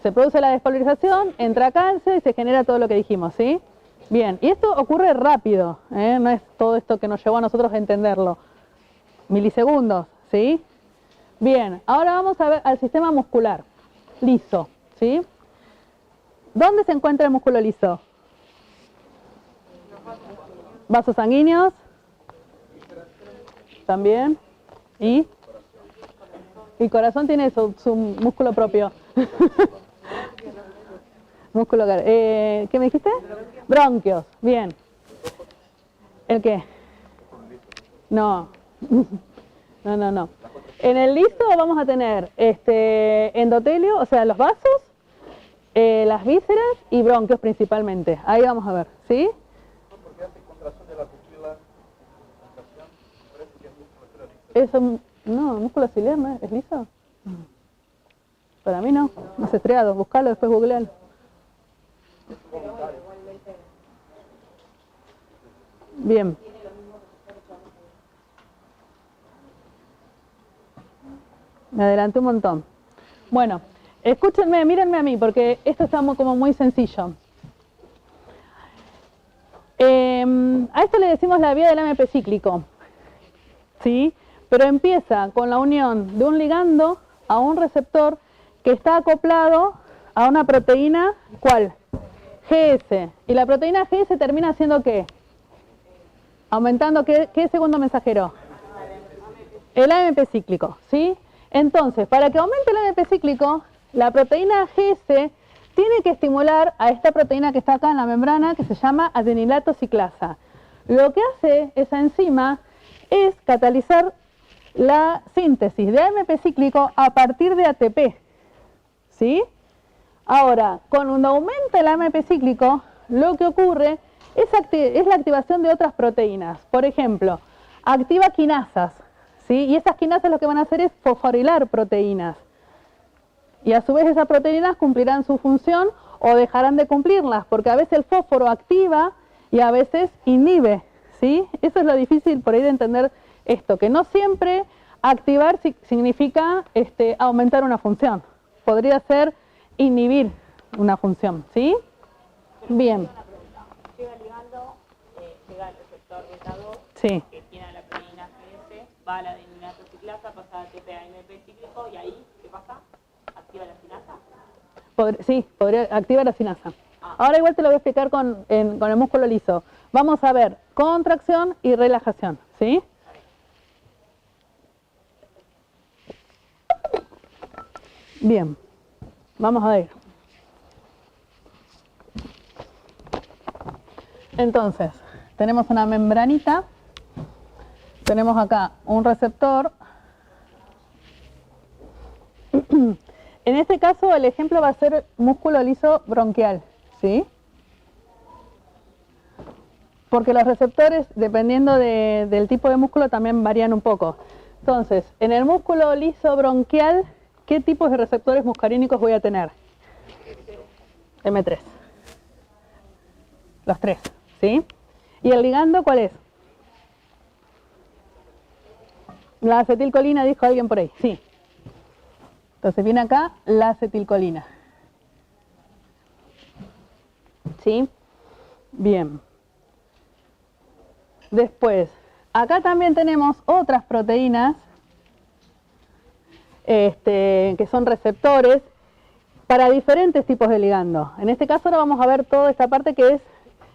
Se produce la despolarización, entra calcio y se genera todo lo que dijimos, ¿sí? Bien. Y esto ocurre rápido, ¿eh? No es todo esto que nos llevó a nosotros a entenderlo. Milisegundos, ¿sí? Bien. Ahora vamos a ver al sistema muscular liso, ¿sí? ¿Dónde se encuentra el músculo liso? Vasos sanguíneos. También. Y corazón tiene su músculo propio. Músculo, ¿qué me dijiste? Bronquios, bien. ¿El qué? No. No. En el liso vamos a tener endotelio, o sea, los vasos, las vísceras y bronquios principalmente. Ahí vamos a ver, ¿sí? Eso, no, músculo ciliar, ¿no? ¿Es liso? Para mí no, no es estriado. Buscalo, después googlealo. Bien. Me adelanté un montón. Bueno, escúchenme, mírenme a mí, porque esto está como muy sencillo. A esto le decimos la vía del AMP cíclico, ¿sí? Pero empieza con la unión de un ligando a un receptor que está acoplado a una proteína, ¿cuál? GS. Y la proteína GS termina haciendo ¿qué? Aumentando, ¿qué segundo mensajero? El AMP cíclico, ¿sí? Entonces, para que aumente el AMP cíclico, la proteína GS tiene que estimular a esta proteína que está acá en la membrana, que se llama adenilato ciclasa. Lo que hace esa enzima es catalizar la síntesis de AMP cíclico a partir de ATP, ¿sí? Ahora, cuando aumenta el AMP cíclico, lo que ocurre es la activación de otras proteínas. Por ejemplo, activa quinasas, ¿sí? Y esas quinasas lo que van a hacer es fosforilar proteínas. Y a su vez esas proteínas cumplirán su función o dejarán de cumplirlas, porque a veces el fósforo activa y a veces inhibe, ¿sí? Eso es lo difícil por ahí de entender esto, que no siempre activar significa aumentar una función. Podría ser inhibir una función, ¿sí? Bien. Llega el ligando, llega el receptor beta 2, Sí. que tiene a la proteína GS, va a la adenilato ciclasa, pasa a ATP a AMP cíclico y ahí, ¿qué pasa? ¿Activa la sinasa? Sí, podría activar la sinasa. Ahora igual te lo voy a explicar con el músculo liso. Vamos a ver contracción y relajación, ¿sí? Bien, vamos a ver. Entonces, tenemos una membranita, tenemos acá un receptor. En este caso el ejemplo va a ser músculo liso bronquial, ¿sí? Porque los receptores, dependiendo del tipo de músculo, también varían un poco. Entonces, en el músculo liso bronquial, ¿qué tipos de receptores muscarínicos voy a tener? M3. Los tres, ¿sí? ¿Y el ligando cuál es? La acetilcolina, dijo alguien por ahí, sí. Entonces viene acá la acetilcolina. ¿Sí? Bien. Después, acá también tenemos otras proteínas que son receptores para diferentes tipos de ligando. En este caso ahora vamos a ver toda esta parte que es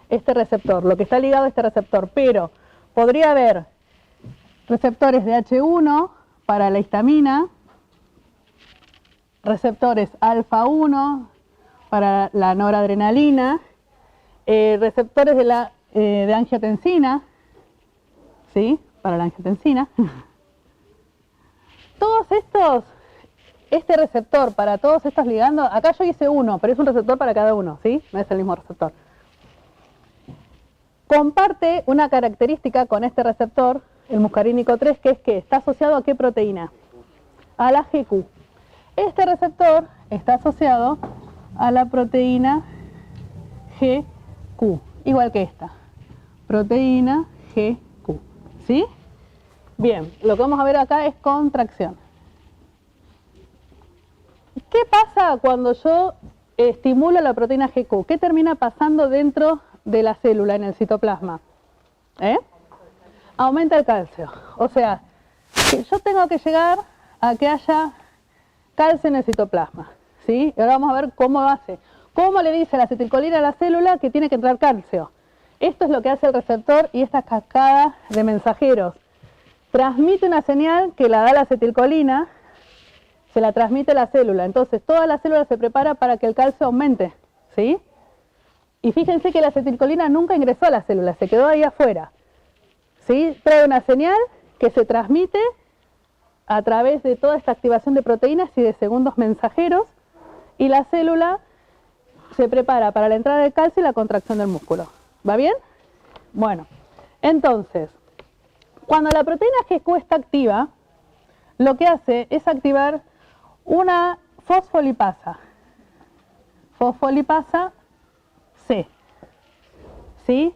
este receptor, lo que está ligado a este receptor, pero podría haber receptores de H1 para la histamina, receptores alfa 1 para la noradrenalina, receptores de angiotensina, ¿sí? Para la angiotensina. Todos estos, este receptor para todos estos ligandos, acá yo hice uno, pero es un receptor para cada uno, ¿sí? No es el mismo receptor. Comparte una característica con este receptor, el muscarínico 3, que es que está asociado a qué proteína? A la GQ. Este receptor está asociado a la proteína GQ, igual que esta, proteína GQ, ¿sí? Bien, lo que vamos a ver acá es contracción. ¿Qué pasa cuando yo estimulo la proteína GQ? ¿Qué termina pasando dentro de la célula en el citoplasma? Aumenta el calcio. O sea, que yo tengo que llegar a que haya calcio en el citoplasma, ¿sí? Y ahora vamos a ver cómo hace. ¿Cómo le dice la acetilcolina a la célula que tiene que entrar calcio? Esto es lo que hace el receptor y esta cascada de mensajeros. Transmite una señal que la da la acetilcolina, se la transmite a la célula. Entonces toda la célula se prepara para que el calcio aumente, ¿sí? Y fíjense que la acetilcolina nunca ingresó a la célula, se quedó ahí afuera, ¿sí? Trae una señal que se transmite a través de toda esta activación de proteínas y de segundos mensajeros, y la célula se prepara para la entrada del calcio y la contracción del músculo. ¿Va bien? Bueno, entonces, cuando la proteína GQ está activa, lo que hace es activar una fosfolipasa. Fosfolipasa C. ¿Sí?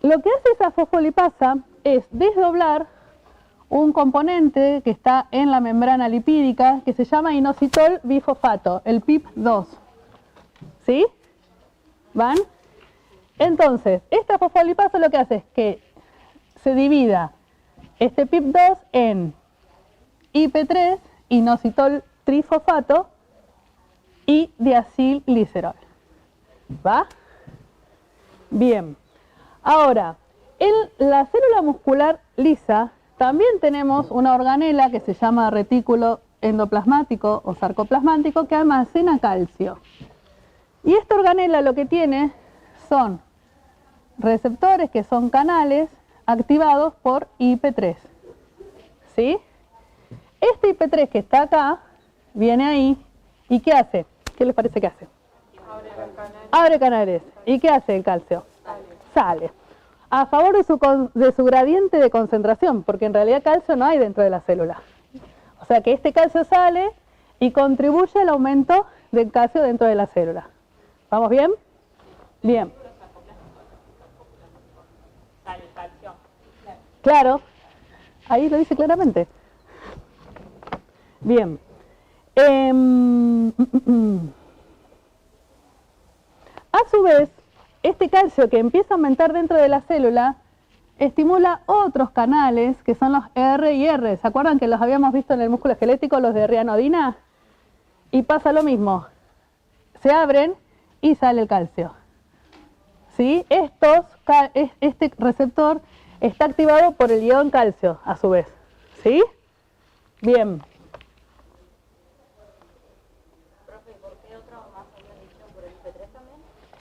Lo que hace esa fosfolipasa es desdoblar un componente que está en la membrana lipídica que se llama inositol bifosfato, el PIP2. ¿Sí? ¿Van? Entonces, esta fosfolipasa lo que hace es que se divida este PIP2 en IP3, inositol trifosfato, y diacilglicerol. ¿Va? Bien. Ahora, en la célula muscular lisa también tenemos una organela que se llama retículo endoplasmático o sarcoplasmático que almacena calcio. Y esta organela lo que tiene son receptores que son canales activados por IP3. ¿Sí? Este IP3 que está acá, viene ahí, ¿y qué hace? ¿Qué les parece que hace? Abre canales. ¿Y qué hace el calcio? Sale. A favor de su gradiente de concentración, porque en realidad calcio no hay dentro de la célula. O sea que este calcio sale y contribuye al aumento del calcio dentro de la célula. ¿Vamos bien? Bien. Sale el calcio. Claro, ahí lo dice claramente. Bien. A su vez, este calcio que empieza a aumentar dentro de la célula estimula otros canales que son los R y R. ¿Se acuerdan que los habíamos visto en el músculo esquelético, los de rianodina? Y pasa lo mismo. Se abren y sale el calcio. ¿Sí? Este receptor está activado por el ion calcio, a su vez. ¿Sí? Bien. Profe, ¿por qué otro más habían dicho por el IP3 también?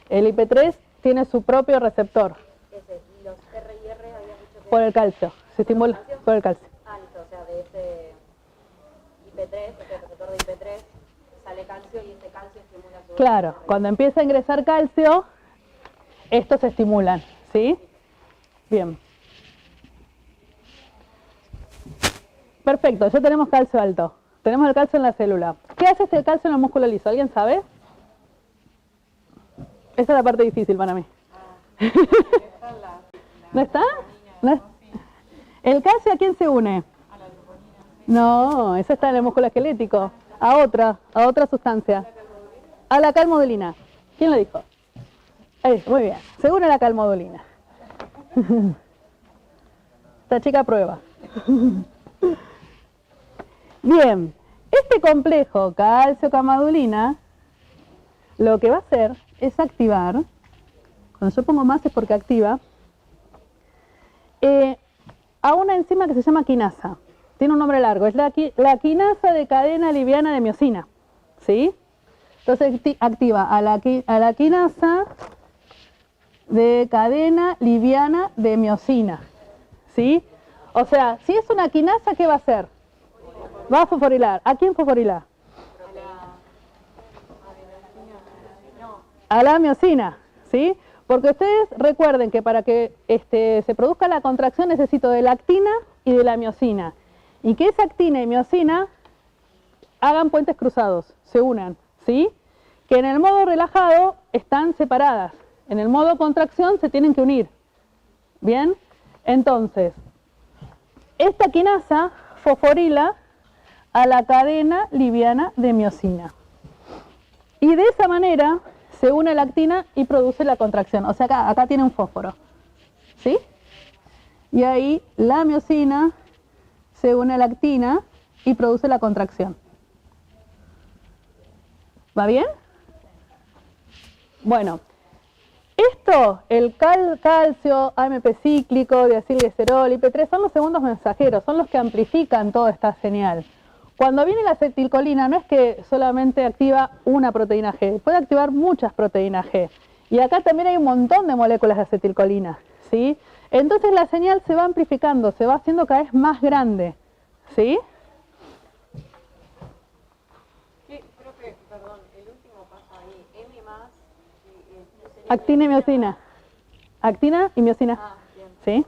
El IP3 tiene su propio receptor. Ese, y los R y R habían dicho que... Por el calcio. Se estimula por el calcio. Ah, listo, o sea, de ese IP3, este receptor de IP3, sale calcio y ese calcio estimula su... Claro, cuando empieza a ingresar calcio, estos se estimulan, ¿sí? Bien. Perfecto, ya tenemos calcio alto. Tenemos el calcio en la célula. ¿Qué hace este calcio en el músculo liso? ¿Alguien sabe? Esa es la parte difícil para mí. ¿No está? ¿No es? ¿El calcio a quién se une? No, eso está en el músculo esquelético. A otra sustancia. A la calmodulina. ¿Quién lo dijo? Muy bien, se une a la calmodulina. Esta chica prueba. Bien, este complejo calcio-calmodulina lo que va a hacer es activar, cuando yo pongo más es porque activa, a una enzima que se llama quinasa. Tiene un nombre largo, es la quinasa de cadena liviana de miosina. ¿Sí? Entonces activa a la quinasa de cadena liviana de miosina, ¿sí? O sea, si es una quinasa, ¿qué va a hacer? Va a fosforilar. ¿A quién fosforila? A la miosina, ¿sí? Porque ustedes recuerden que para que se produzca la contracción necesito de la actina y de la miosina. Y que esa actina y miosina hagan puentes cruzados, se unan, ¿sí? Que en el modo relajado están separadas. En el modo contracción se tienen que unir. ¿Bien? Entonces, esta quinasa fosforila a la cadena liviana de miosina. Y de esa manera se une la actina y produce la contracción. O sea, acá tiene un fósforo. ¿Sí? Y ahí la miosina se une a la actina y produce la contracción. ¿Va bien? Bueno, esto, el calcio, AMP cíclico, diacilglicerol, IP3, son los segundos mensajeros, son los que amplifican toda esta señal. Cuando viene la acetilcolina no es que solamente activa una proteína G, puede activar muchas proteínas G. Y acá también hay un montón de moléculas de acetilcolina, ¿sí? Entonces la señal se va amplificando, se va haciendo cada vez más grande, ¿sí? Perdón, el último paso ahí, M más... Actina y miosina. Actina y miosina. Ah, bien. ¿Sí?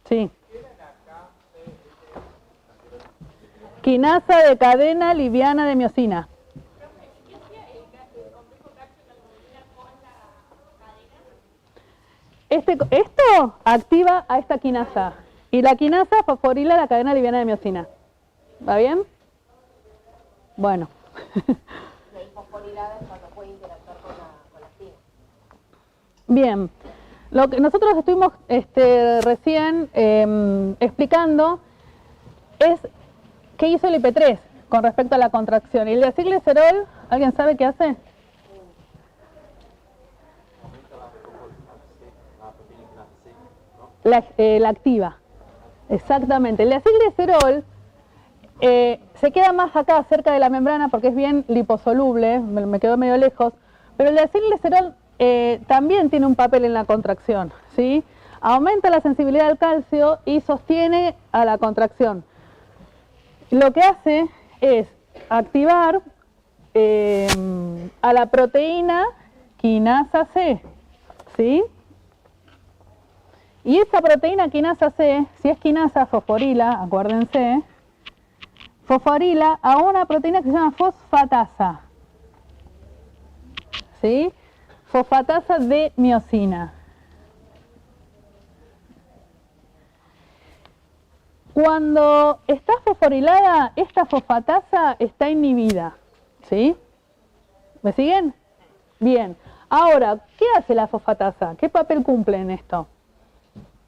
Sí. Quinasa de cadena liviana de miosina. Esto activa a esta quinasa y la quinasa fosforila la cadena liviana de miosina. ¿Va bien? Bueno. La fosforilada es cuando puede interactuar con la actina. Bien. Lo que nosotros estuvimos recién explicando es qué hizo el IP3 con respecto a la contracción. ¿Y el diacilglicerol, alguien sabe qué hace? La activa. Exactamente. El diacilglicerol se queda más acá, cerca de la membrana, porque es bien liposoluble, me quedó medio lejos, pero el diacilglicerol también tiene un papel en la contracción, ¿sí? Aumenta la sensibilidad al calcio y sostiene a la contracción. Lo que hace es activar a la proteína quinasa C, ¿sí? Y esa proteína quinasa C, si es quinasa fosforila, acuérdense, fosforila a una proteína que se llama fosfatasa, ¿sí? Fosfatasa de miosina. Cuando está fosforilada, esta fosfatasa está inhibida, ¿sí? ¿Me siguen? Bien. Ahora, ¿qué hace la fosfatasa? ¿Qué papel cumple en esto?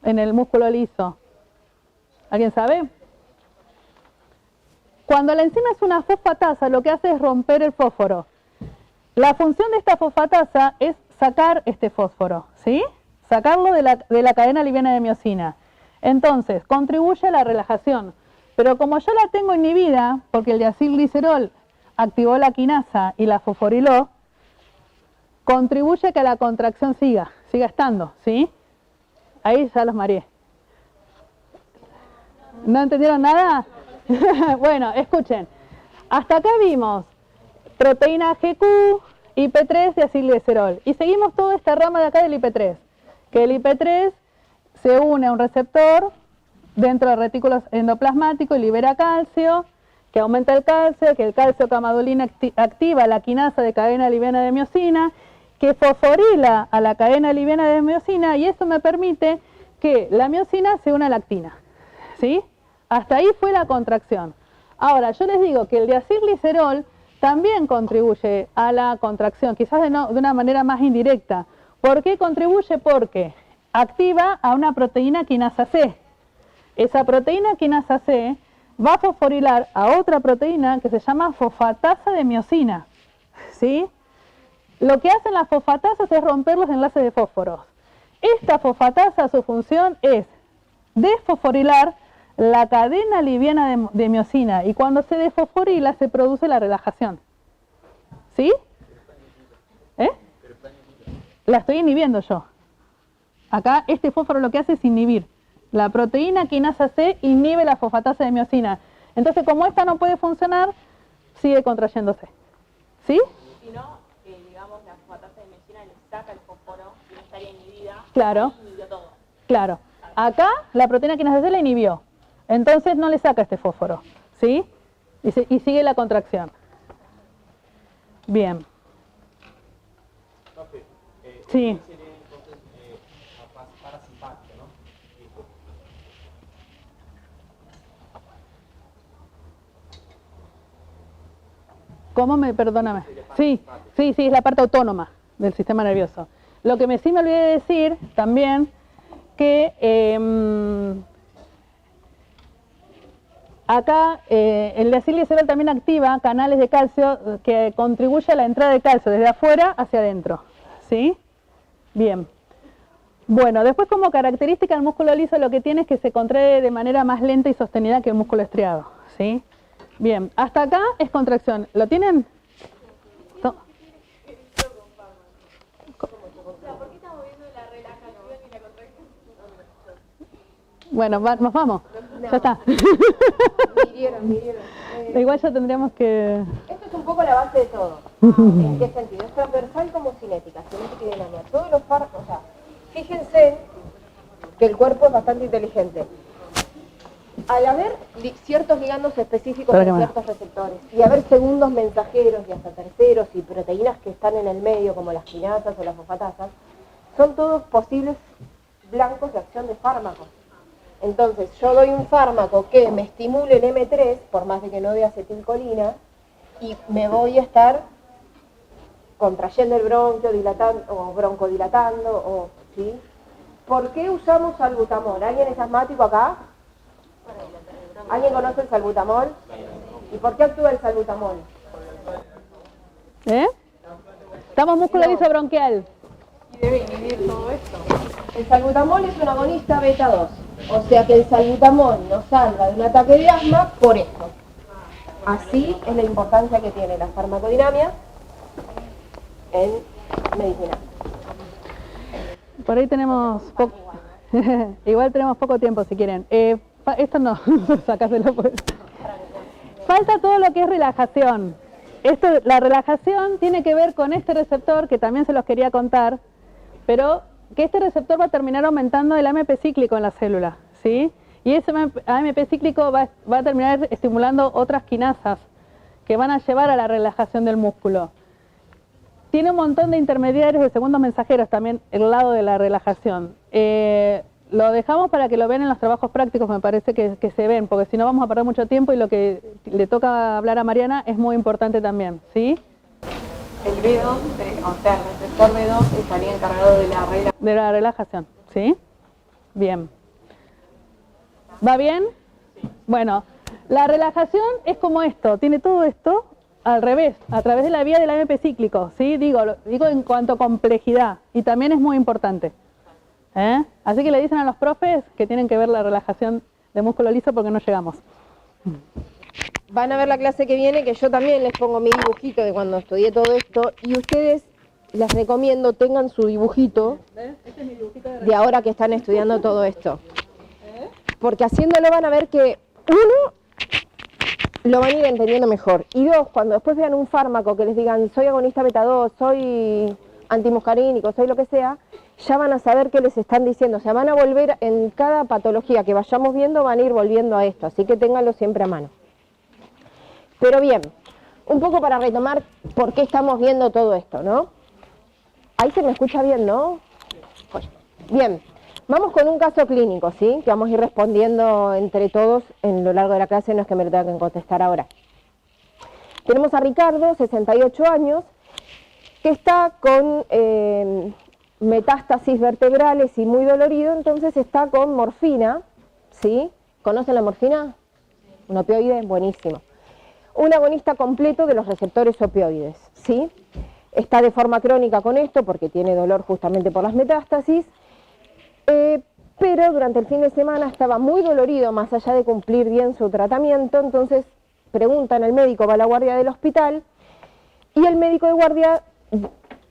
En el músculo liso. ¿Alguien sabe? Cuando la enzima es una fosfatasa, lo que hace es romper el fósforo. La función de esta fosfatasa es sacar este fósforo, ¿sí? Sacarlo de la cadena liviana de miosina. Entonces, contribuye a la relajación. Pero como yo la tengo inhibida, porque el diacilglicerol activó la quinasa y la fosforiló, contribuye a que la contracción siga estando, ¿sí? Ahí ya los mareé. ¿No entendieron nada? Bueno, escuchen. Hasta acá vimos proteína GQ, IP3, diacilglicerol. Y seguimos toda esta rama de acá del IP3. Que el IP3 se une a un receptor dentro del retículo endoplasmático y libera calcio, que aumenta el calcio, que el calcio camadolina activa la quinasa de cadena liviana de miosina, que fosforila a la cadena liviana de miosina, y eso me permite que la miosina se una a la actina, ¿sí? Hasta ahí fue la contracción. Ahora, yo les digo que el diacilglicerol también contribuye a la contracción, quizás de una manera más indirecta. ¿Por qué contribuye? Porque activa a una proteína quinasa C. Esa proteína quinasa C va a fosforilar a otra proteína que se llama fosfatasa de miosina, ¿sí? Lo que hacen las fosfatasas es romper los enlaces de fósforos. Esta fosfatasa, su función es desfosforilar la cadena liviana de miosina, y cuando se desfosforila se produce la relajación. ¿Sí? ¿Eh? La estoy inhibiendo yo. Acá este fósforo lo que hace es inhibir. La proteína quinasa C inhibe la fosfatasa de miosina. Entonces, como esta no puede funcionar, sigue contrayéndose. ¿Sí? Si no, digamos, la fosfatasa de miosina le saca el fósforo y no estaría inhibida. Claro. Y inhibió todo. Claro. Acá la proteína quinasa C la inhibió. Entonces no le saca este fósforo. ¿Sí? Y sigue la contracción. Bien. Profe, Sí. sería entonces la fase parasimpática, ¿no? ¿Cómo me? Perdóname. Sí, es la parte autónoma del sistema nervioso. Lo que sí me olvidé de decir también que acá el asilia cerebral también activa canales de calcio que contribuye a la entrada de calcio desde afuera hacia adentro. ¿Sí? Bien. Bueno, después como característica el músculo liso lo que tiene es que se contrae de manera más lenta y sostenida que el músculo estriado. ¿Sí? Bien, hasta acá es contracción. ¿Lo tienen? No. Bueno, nos vamos. Ya está. Midieron. Igual ya tendríamos que... Esto es un poco la base de todo. ¿En qué sentido? Es transversal como cinética y dinámica. Todos los fármacos, o sea, fíjense que el cuerpo es bastante inteligente. Al haber ciertos ligandos específicos en ciertos receptores y haber segundos mensajeros y hasta terceros y proteínas que están en el medio como las quinasas o las fosfatasas, son todos posibles blancos de acción de fármacos. Entonces yo doy un fármaco que me estimule el M3, por más de que no dé acetilcolina, y me voy a estar contrayendo el bronquio, dilatando, o broncodilatando, ¿sí? ¿Por qué usamos salbutamol? ¿Alguien es asmático acá? ¿Alguien conoce el salbutamol? ¿Y por qué actúa el salbutamol? Estamos músculo liso bronquial. Y debe inhibir todo esto. El salbutamol es un agonista beta 2, o sea que el salbutamol nos salva de un ataque de asma por esto. Así es la importancia que tiene la farmacodinamia en medicina. Por ahí tenemos poco... Igual tenemos poco tiempo si quieren. Esto no, sacáselo pues. Falta todo lo que es relajación. La relajación tiene que ver con este receptor, que también se los quería contar, pero que este receptor va a terminar aumentando el AMP cíclico en la célula, ¿sí? Y ese AMP cíclico va a terminar estimulando otras quinasas que van a llevar a la relajación del músculo. Tiene un montón de intermediarios de segundos mensajeros también el lado de la relajación. Lo dejamos para que lo vean en los trabajos prácticos, me parece que se ven, porque si no vamos a perder mucho tiempo y lo que le toca hablar a Mariana es muy importante también, ¿sí? El B2, o sea, el receptor B2 estaría encargado de la relajación, ¿sí? Bien. ¿Va bien? Bueno, la relajación es como esto, tiene todo esto al revés, a través de la vía del AMP cíclico, ¿sí? Digo en cuanto a complejidad, y también es muy importante. Así que le dicen a los profes que tienen que ver la relajación de músculo liso porque no llegamos. Van a ver la clase que viene, que yo también les pongo mi dibujito de cuando estudié todo esto, y ustedes les recomiendo tengan su dibujito de ahora que están estudiando todo esto. Porque haciéndolo van a ver que, uno, lo van a ir entendiendo mejor, y dos, cuando después vean un fármaco que les digan soy agonista beta 2, soy antimuscarínico, soy lo que sea, ya van a saber qué les están diciendo, o sea, van a volver en cada patología que vayamos viendo, van a ir volviendo a esto, así que ténganlo siempre a mano. Pero bien, un poco para retomar por qué estamos viendo todo esto, ¿no? Ahí se me escucha bien, ¿no? Bien, vamos con un caso clínico, ¿sí? Que vamos a ir respondiendo entre todos en lo largo de la clase, no es que me lo tenga que contestar ahora. Tenemos a Ricardo, 68 años, que está con metástasis vertebrales y muy dolorido, entonces está con morfina, ¿sí? ¿Conocen la morfina? Un opioide, buenísimo. Un agonista completo de los receptores opioides, ¿sí? Está de forma crónica con esto porque tiene dolor justamente por las metástasis, pero durante el fin de semana estaba muy dolorido más allá de cumplir bien su tratamiento, entonces preguntan al médico, va a la guardia del hospital y el médico de guardia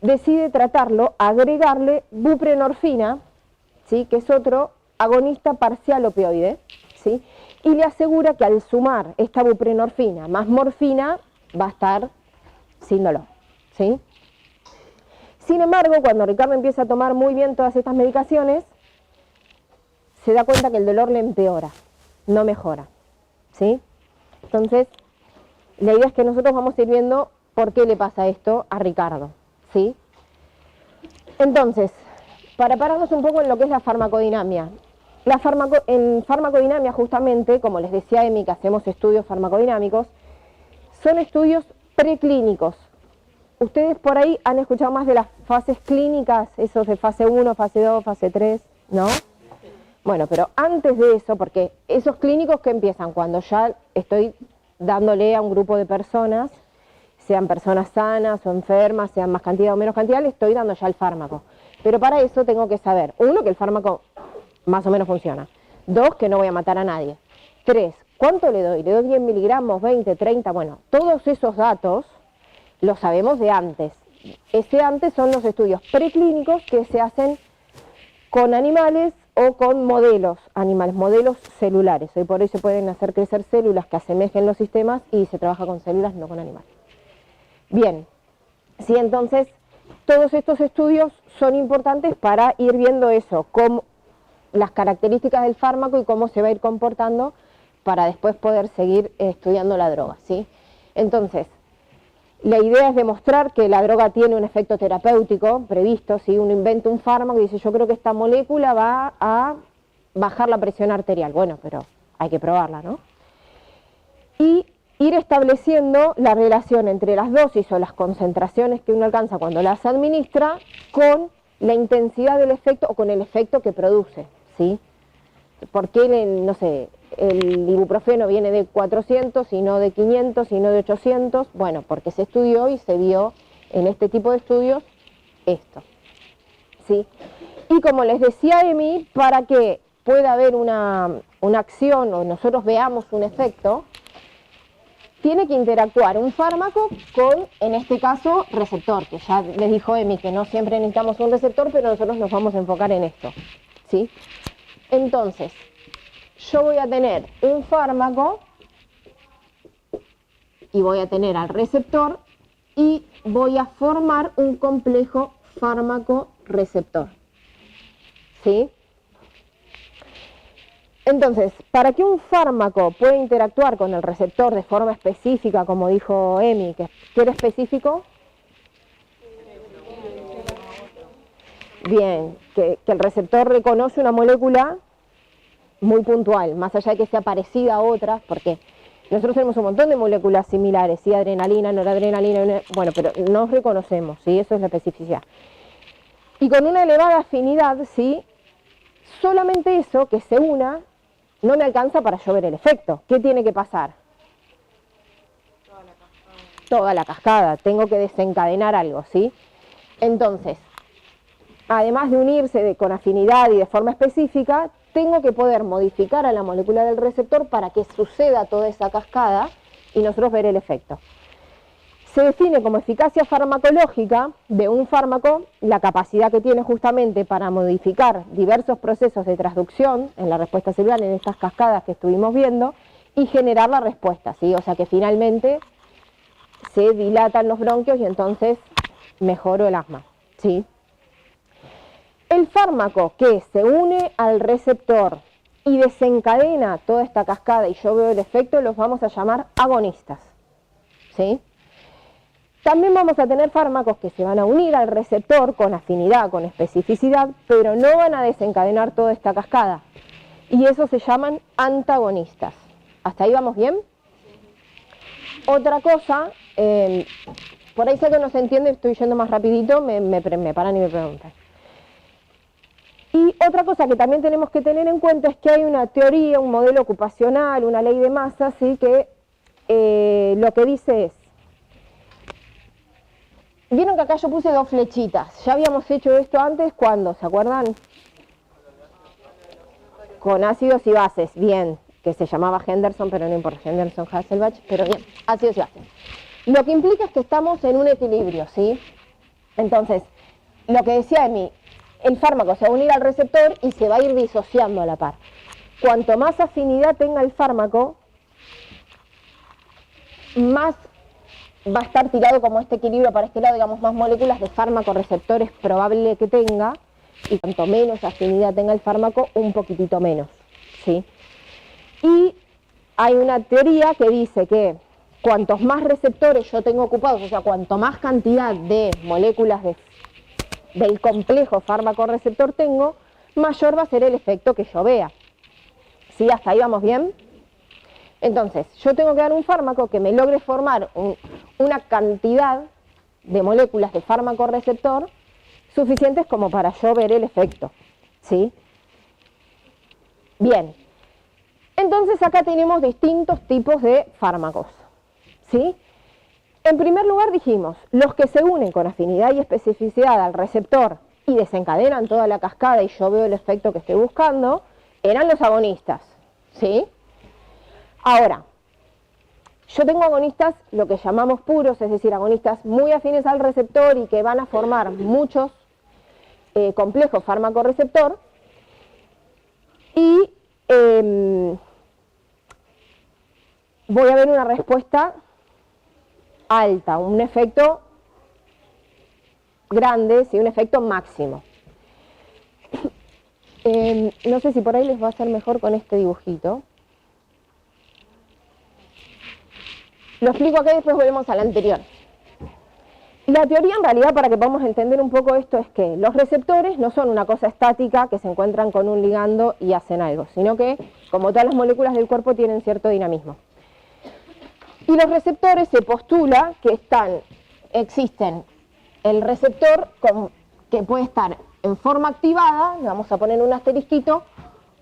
decide tratarlo, agregarle buprenorfina, ¿sí? Que es otro agonista parcial opioide, ¿sí? Y le asegura que al sumar esta buprenorfina más morfina va a estar sin dolor, ¿sí? Sin embargo, cuando Ricardo empieza a tomar muy bien todas estas medicaciones, se da cuenta que el dolor le empeora, no mejora, ¿sí? Entonces, la idea es que nosotros vamos a ir viendo por qué le pasa esto a Ricardo, ¿sí? Entonces, para pararnos un poco en lo que es la farmacodinamia. En farmacodinamia, justamente, como les decía Emi, que hacemos estudios farmacodinámicos, son estudios preclínicos. Ustedes por ahí han escuchado más de las fases clínicas, esos de fase 1, fase 2, fase 3, ¿no? Bueno, pero antes de eso, porque esos clínicos que empiezan cuando ya estoy dándole a un grupo de personas, sean personas sanas o enfermas, sean más cantidad o menos cantidad, le estoy dando ya el fármaco. Pero para eso tengo que saber, 1, que el fármaco más o menos funciona. 2, que no voy a matar a nadie. 3, ¿cuánto le doy? ¿Le doy 10 miligramos, 20, 30? Bueno, todos esos datos los sabemos de antes. Ese antes son los estudios preclínicos que se hacen con animales o con modelos animales, modelos celulares. Hoy por hoy se pueden hacer crecer células que asemejen los sistemas y se trabaja con células, no con animales. Bien, sí, entonces todos estos estudios son importantes para ir viendo eso, cómo, las características del fármaco y cómo se va a ir comportando para después poder seguir estudiando la droga, ¿sí? Entonces, la idea es demostrar que la droga tiene un efecto terapéutico previsto, ¿sí? Uno inventa un fármaco y dice, yo creo que esta molécula va a bajar la presión arterial. Bueno, pero hay que probarla, ¿no? Y ir estableciendo la relación entre las dosis o las concentraciones que uno alcanza cuando las administra con la intensidad del efecto o con el efecto que produce, ¿sí? ¿Por qué, no sé, el ibuprofeno viene de 400 y no de 500 y no de 800? Bueno, porque se estudió y se vio en este tipo de estudios esto, ¿sí? Y como les decía Emi, para que pueda haber una acción o nosotros veamos un efecto, tiene que interactuar un fármaco con, en este caso, receptor, que ya les dijo Emi que no siempre necesitamos un receptor, pero nosotros nos vamos a enfocar en esto, ¿sí? Entonces, yo voy a tener un fármaco y voy a tener al receptor y voy a formar un complejo fármaco-receptor, ¿sí? Entonces, para que un fármaco pueda interactuar con el receptor de forma específica, como dijo Emi, ¿qué era específico? Bien, que el receptor reconoce una molécula muy puntual, más allá de que sea parecida a otras, porque nosotros tenemos un montón de moléculas similares, ¿sí? Adrenalina, noradrenalina, bueno, pero nos reconocemos, ¿sí? Eso es la especificidad. Y con una elevada afinidad, ¿sí? Solamente eso, que se una, no me alcanza para yo ver el efecto. ¿Qué tiene que pasar? Toda la cascada. Tengo que desencadenar algo, ¿sí? Entonces, además de unirse con afinidad y de forma específica, tengo que poder modificar a la molécula del receptor para que suceda toda esa cascada y nosotros ver el efecto. Se define como eficacia farmacológica de un fármaco la capacidad que tiene justamente para modificar diversos procesos de transducción en la respuesta celular, en estas cascadas que estuvimos viendo, y generar la respuesta, ¿sí? O sea que finalmente se dilatan los bronquios y entonces mejoro el asma, ¿sí? El fármaco que se une al receptor y desencadena toda esta cascada y yo veo el efecto, los vamos a llamar agonistas, ¿sí? También vamos a tener fármacos que se van a unir al receptor con afinidad, con especificidad, pero no van a desencadenar toda esta cascada. Y eso se llaman antagonistas. ¿Hasta ahí vamos bien? Otra cosa, por ahí sé que no se entiende, estoy yendo más rapidito, me paran y me preguntan. Y otra cosa que también tenemos que tener en cuenta es que hay una teoría, un modelo ocupacional, una ley de masa, ¿sí? Que lo que dice es, vieron que acá yo puse 2 flechitas, ya habíamos hecho esto antes, ¿cuándo? ¿Se acuerdan? Con ácidos y bases, bien, que se llamaba Henderson, pero no importa, Henderson, Hasselbalch, pero bien, ácidos y bases. Lo que implica es que estamos en un equilibrio, ¿sí? Entonces, lo que decía Emi, el fármaco se va a unir al receptor y se va a ir disociando a la par. Cuanto más afinidad tenga el fármaco, más va a estar tirado como este equilibrio para este lado, digamos, más moléculas de fármaco receptor es probable que tenga, y cuanto menos afinidad tenga el fármaco, un poquitito menos, ¿sí? Y hay una teoría que dice que cuantos más receptores yo tengo ocupados, o sea, cuanto más cantidad de moléculas del complejo fármaco-receptor tengo, mayor va a ser el efecto que yo vea. ¿Sí? ¿Hasta ahí vamos bien? Entonces, yo tengo que dar un fármaco que me logre formar una cantidad de moléculas de fármaco-receptor suficientes como para yo ver el efecto. ¿Sí? Bien. Entonces acá tenemos distintos tipos de fármacos. ¿Sí? En primer lugar dijimos, los que se unen con afinidad y especificidad al receptor y desencadenan toda la cascada y yo veo el efecto que estoy buscando, eran los agonistas. ¿Sí? Ahora, yo tengo agonistas, lo que llamamos puros, es decir, agonistas muy afines al receptor y que van a formar muchos complejos fármaco-receptor, y voy a ver una respuesta alta, un efecto grande, sí, un efecto máximo. No sé si por ahí les va a ser mejor con este dibujito. Lo explico acá y después volvemos al anterior. La teoría en realidad, para que podamos entender un poco esto, es que los receptores no son una cosa estática que se encuentran con un ligando y hacen algo, sino que, como todas las moléculas del cuerpo, tienen cierto dinamismo. Y los receptores se postula que existen el receptor que puede estar en forma activada, le vamos a poner un asterisquito,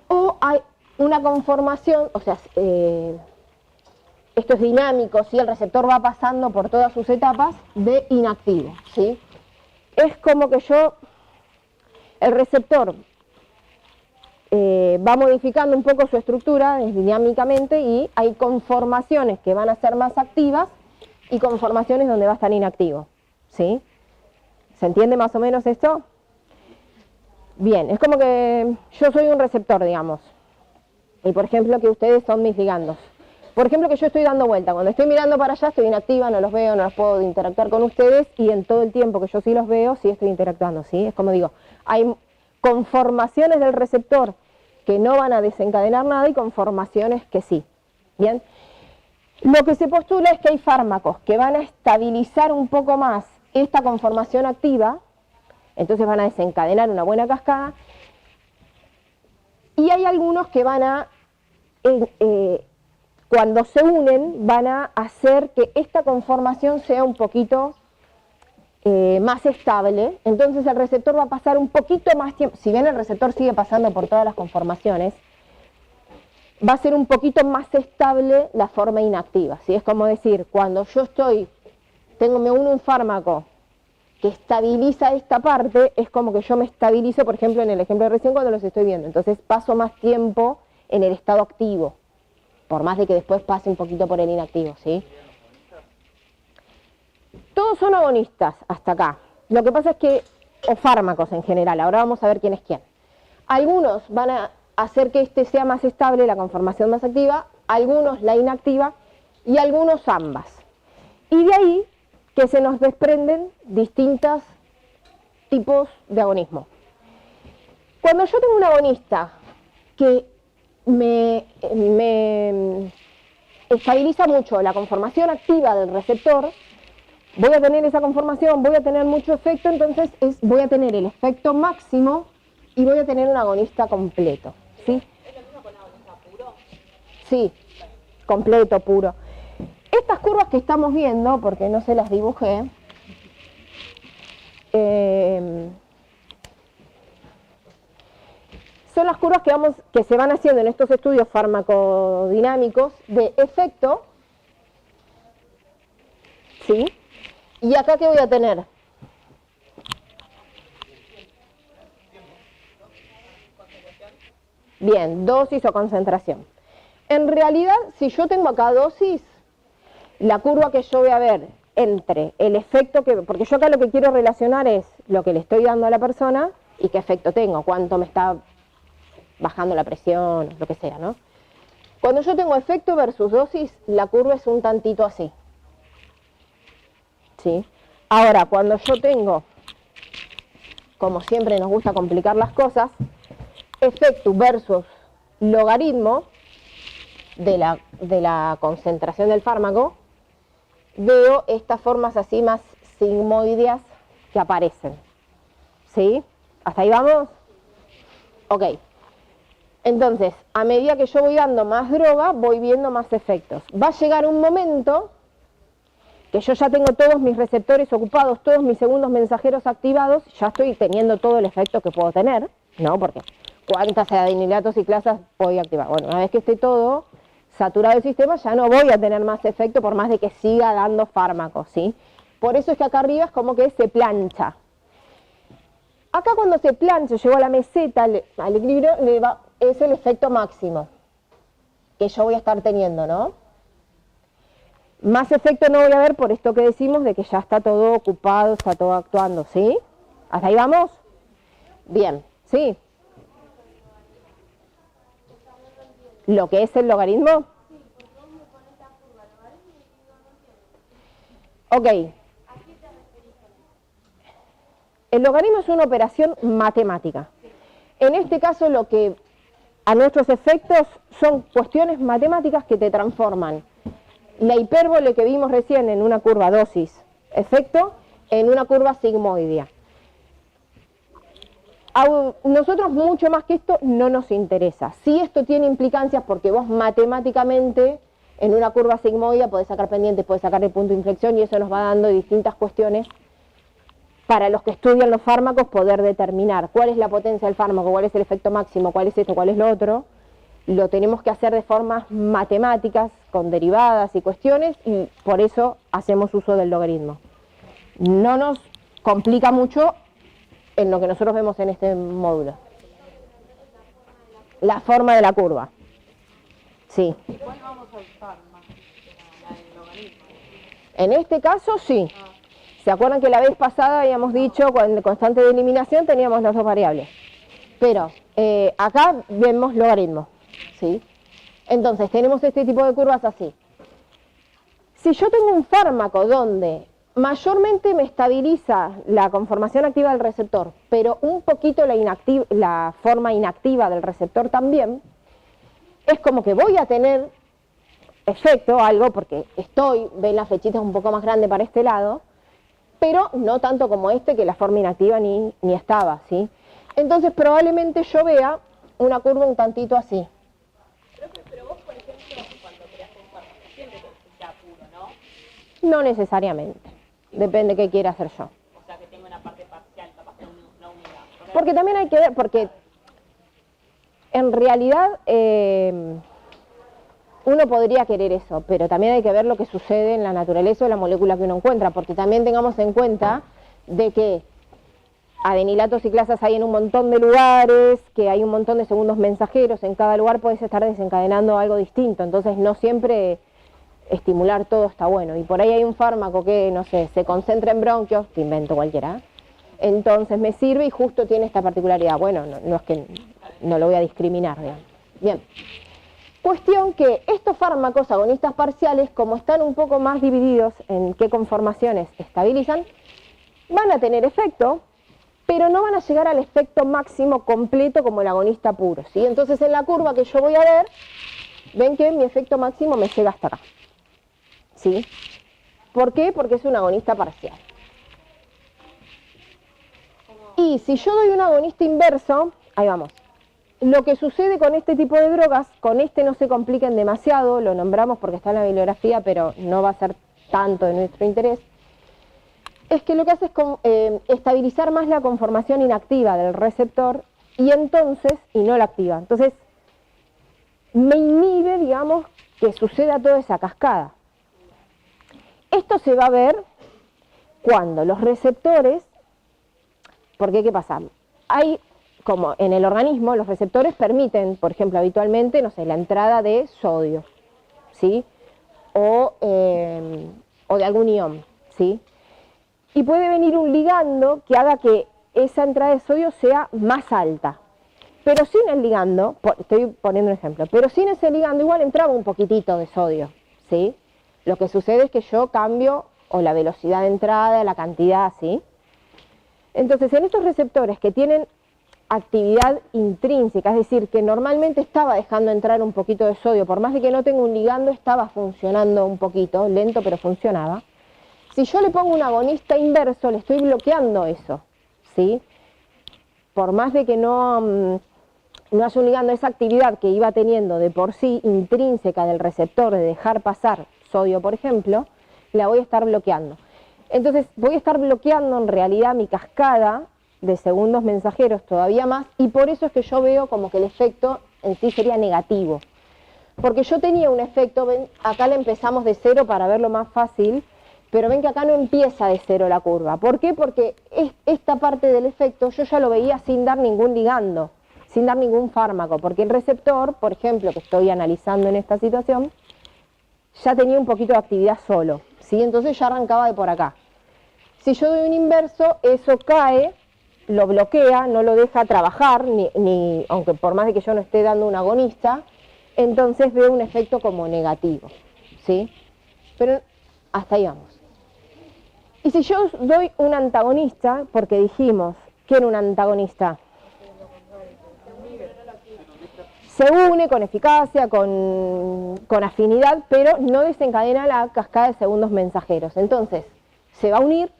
o hay una conformación, o sea, esto es dinámico, ¿sí? El receptor va pasando por todas sus etapas de inactivo, ¿sí? Es como que el receptor va modificando un poco su estructura dinámicamente y hay conformaciones que van a ser más activas y conformaciones donde va a estar inactivo, ¿sí? ¿Se entiende más o menos esto? Bien, es como que yo soy un receptor, digamos, y por ejemplo que ustedes son mis ligandos. Por ejemplo que yo estoy dando vuelta, cuando estoy mirando para allá estoy inactiva, no los veo, no los puedo interactuar con ustedes, y en todo el tiempo que yo sí los veo, sí estoy interactuando, ¿sí? Es como digo, hay conformaciones del receptor que no van a desencadenar nada y conformaciones que sí, ¿bien? Lo que se postula es que hay fármacos que van a estabilizar un poco más esta conformación activa, entonces van a desencadenar una buena cascada, y hay algunos que van a, cuando se unen, van a hacer que esta conformación sea un poquito más estable, entonces el receptor va a pasar un poquito más tiempo, si bien el receptor sigue pasando por todas las conformaciones, va a ser un poquito más estable la forma inactiva, ¿sí? Es como decir, cuando yo me uno un fármaco que estabiliza esta parte, es como que yo me estabilizo, por ejemplo, en el ejemplo de recién cuando los estoy viendo, entonces paso más tiempo en el estado activo, por más de que después pase un poquito por el inactivo, ¿sí? Todos son agonistas hasta acá. Lo que pasa es que, o fármacos en general, ahora vamos a ver quién es quién. Algunos van a hacer que este sea más estable, la conformación más activa, algunos la inactiva y algunos ambas. Y de ahí que se nos desprenden distintos tipos de agonismo. Cuando yo tengo un agonista que me estabiliza mucho la conformación activa del receptor, voy a tener esa conformación, voy a tener mucho efecto, entonces voy a tener el efecto máximo y voy a tener un agonista completo, ¿sí? ¿Es lo mismo con agonista puro? Sí, completo, puro. Estas curvas que estamos viendo, porque no se las dibujé, son las curvas que se van haciendo en estos estudios farmacodinámicos de efecto, ¿sí? Y acá, ¿qué voy a tener? Bien, dosis o concentración. En realidad, si yo tengo acá dosis, la curva que yo voy a ver entre el efecto porque yo acá lo que quiero relacionar es lo que le estoy dando a la persona y qué efecto tengo, cuánto me está bajando la presión, lo que sea, ¿no? Cuando yo tengo efecto versus dosis, la curva es un tantito así. ¿Sí? Ahora, cuando yo tengo, como siempre nos gusta complicar las cosas, efecto versus logaritmo de la concentración del fármaco, veo estas formas así más sigmoideas que aparecen. ¿Sí? ¿Hasta ahí vamos? Ok. Entonces, a medida que yo voy dando más droga, voy viendo más efectos. Va a llegar un momento que yo ya tengo todos mis receptores ocupados, todos mis segundos mensajeros activados, ya estoy teniendo todo el efecto que puedo tener, ¿no? Porque ¿cuántas adenilatos y clasas voy a activar? Bueno, una vez que esté todo saturado el sistema, ya no voy a tener más efecto por más de que siga dando fármacos, ¿sí? Por eso es que acá arriba es como que se plancha. Acá cuando se plancha, llego a la meseta, al equilibrio, es el efecto máximo que yo voy a estar teniendo, ¿no? Más efecto no voy a ver por esto que decimos de que ya está todo ocupado, está todo actuando, ¿sí? ¿Hasta ahí vamos? Bien, ¿sí? ¿Lo que es el logaritmo? Ok. El logaritmo es una operación matemática. En este caso lo que a nuestros efectos son cuestiones matemáticas que te transforman la hipérbole que vimos recién en una curva dosis-efecto en una curva sigmoidea. A nosotros mucho más que esto no nos interesa. Sí, esto tiene implicancias porque vos matemáticamente en una curva sigmoidea podés sacar pendientes, podés sacar el punto de inflexión y eso nos va dando distintas cuestiones para los que estudian los fármacos poder determinar cuál es la potencia del fármaco, cuál es el efecto máximo, cuál es esto, cuál es lo otro. Lo tenemos que hacer de formas matemáticas, con derivadas y cuestiones, y por eso hacemos uso del logaritmo. No nos complica mucho en lo que nosotros vemos en este módulo. La forma de la curva. Sí. ¿Cuál vamos a usar más? La del logaritmo. En este caso, sí. ¿Se acuerdan que la vez pasada habíamos dicho, con constante de eliminación teníamos las dos variables? Pero acá vemos logaritmo, ¿sí? Entonces tenemos este tipo de curvas así. Si yo tengo un fármaco donde mayormente me estabiliza la conformación activa del receptor, pero un poquito la forma inactiva del receptor también, es como que voy a tener efecto, algo, porque ven las flechitas un poco más grandes para este lado, pero no tanto como este, que la forma inactiva ni estaba, ¿sí? Entonces probablemente yo vea una curva un tantito así. Pero vos, por ejemplo, cuando creas un fármaco, siempre que sea puro, ¿no? No necesariamente, depende qué quiera hacer yo. O sea, que tenga una parte parcial, capaz que una unidad. Porque también hay que ver, porque en realidad uno podría querer eso, pero también hay que ver lo que sucede en la naturaleza de la molécula que uno encuentra, porque también tengamos en cuenta de que adenilatos y clasas hay en un montón de lugares, que hay un montón de segundos mensajeros, en cada lugar puedes estar desencadenando algo distinto, entonces no siempre estimular todo está bueno, y por ahí hay un fármaco que, no sé, se concentra en bronquios, te invento cualquiera, entonces me sirve y justo tiene esta particularidad, bueno, no es que no lo voy a discriminar, digamos. Bien. Cuestión que estos fármacos agonistas parciales, como están un poco más divididos en qué conformaciones estabilizan, van a tener efecto, pero no van a llegar al efecto máximo completo como el agonista puro, ¿sí? Entonces en la curva que yo voy a ver, ven que mi efecto máximo me llega hasta acá, ¿sí? ¿Por qué? Porque es un agonista parcial. Y si yo doy un agonista inverso, ahí vamos. Lo que sucede con este tipo de drogas, con este no se compliquen demasiado, lo nombramos porque está en la bibliografía, pero no va a ser tanto de nuestro interés, es que lo que hace es estabilizar más la conformación inactiva del receptor y no la activa. Entonces, me inhibe, digamos, que suceda toda esa cascada. Esto se va a ver cuando los receptores, porque ¿qué pasa? Hay, como en el organismo, los receptores permiten, por ejemplo, habitualmente, no sé, la entrada de sodio, ¿sí? O de algún ion, ¿sí? Y puede venir un ligando que haga que esa entrada de sodio sea más alta. Pero sin el ligando, estoy poniendo un ejemplo, pero sin ese ligando igual entraba un poquitito de sodio, ¿sí? Lo que sucede es que yo cambio o la velocidad de entrada, la cantidad, ¿sí? Entonces, en estos receptores que tienen actividad intrínseca, es decir, que normalmente estaba dejando entrar un poquito de sodio, por más de que no tenga un ligando, estaba funcionando un poquito, lento, pero funcionaba. Si yo le pongo un agonista inverso, le estoy bloqueando eso, ¿sí? Por más de que no haya un ligando, esa actividad que iba teniendo de por sí intrínseca del receptor de dejar pasar sodio, por ejemplo, la voy a estar bloqueando. Entonces voy a estar bloqueando en realidad mi cascada de segundos mensajeros todavía más, y por eso es que yo veo como que el efecto en sí sería negativo. Porque yo tenía un efecto, ven, acá le empezamos de cero para verlo más fácil, pero ven que acá no empieza de cero la curva. ¿Por qué? Porque esta parte del efecto yo ya lo veía sin dar ningún ligando, sin dar ningún fármaco, porque el receptor, por ejemplo, que estoy analizando en esta situación, ya tenía un poquito de actividad solo, ¿sí? Entonces ya arrancaba de por acá. Si yo doy un inverso, eso cae, lo bloquea, no lo deja trabajar, aunque por más de que yo no esté dando un agonista, entonces veo un efecto como negativo, ¿sí? Pero hasta ahí vamos. Y si yo doy un antagonista, porque dijimos que era un antagonista, se une con eficacia, con afinidad, pero no desencadena la cascada de segundos mensajeros. Entonces, se va a unir,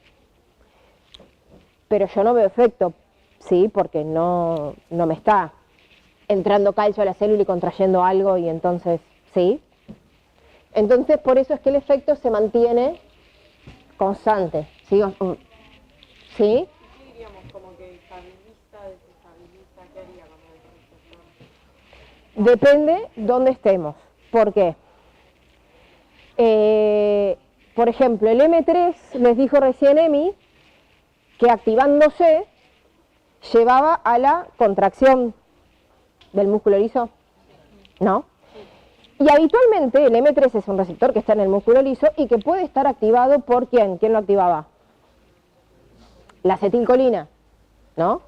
pero yo no veo efecto, ¿sí? Porque no me está entrando calcio a la célula y contrayendo algo, y entonces, ¿sí? Entonces, por eso es que el efecto se mantiene constante, ¿sí? ¿Sí? ¿Qué diríamos? Como que estabiliza, desestabiliza, ¿qué haría con el receptor? Depende dónde estemos. ¿Por qué? Por ejemplo, el M3, les dijo recién Emi, que activándose llevaba a la contracción del músculo liso, ¿no? Y habitualmente el M3 es un receptor que está en el músculo liso y que puede estar activado por ¿quién? ¿Quién lo activaba? La acetilcolina, ¿no?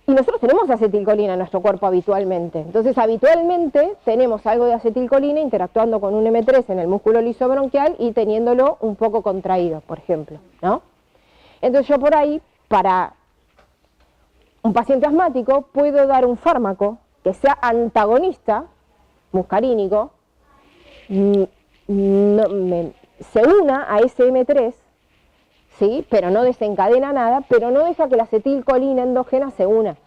Y nosotros tenemos acetilcolina en nuestro cuerpo habitualmente. Entonces, habitualmente tenemos algo de acetilcolina interactuando con un M3 en el músculo liso bronquial y teniéndolo un poco contraído, por ejemplo, ¿no? Entonces yo por ahí, para un paciente asmático, puedo dar un fármaco que sea antagonista, muscarínico, se una a ese M3, ¿sí? Pero no desencadena nada, pero no deja que la acetilcolina endógena se una.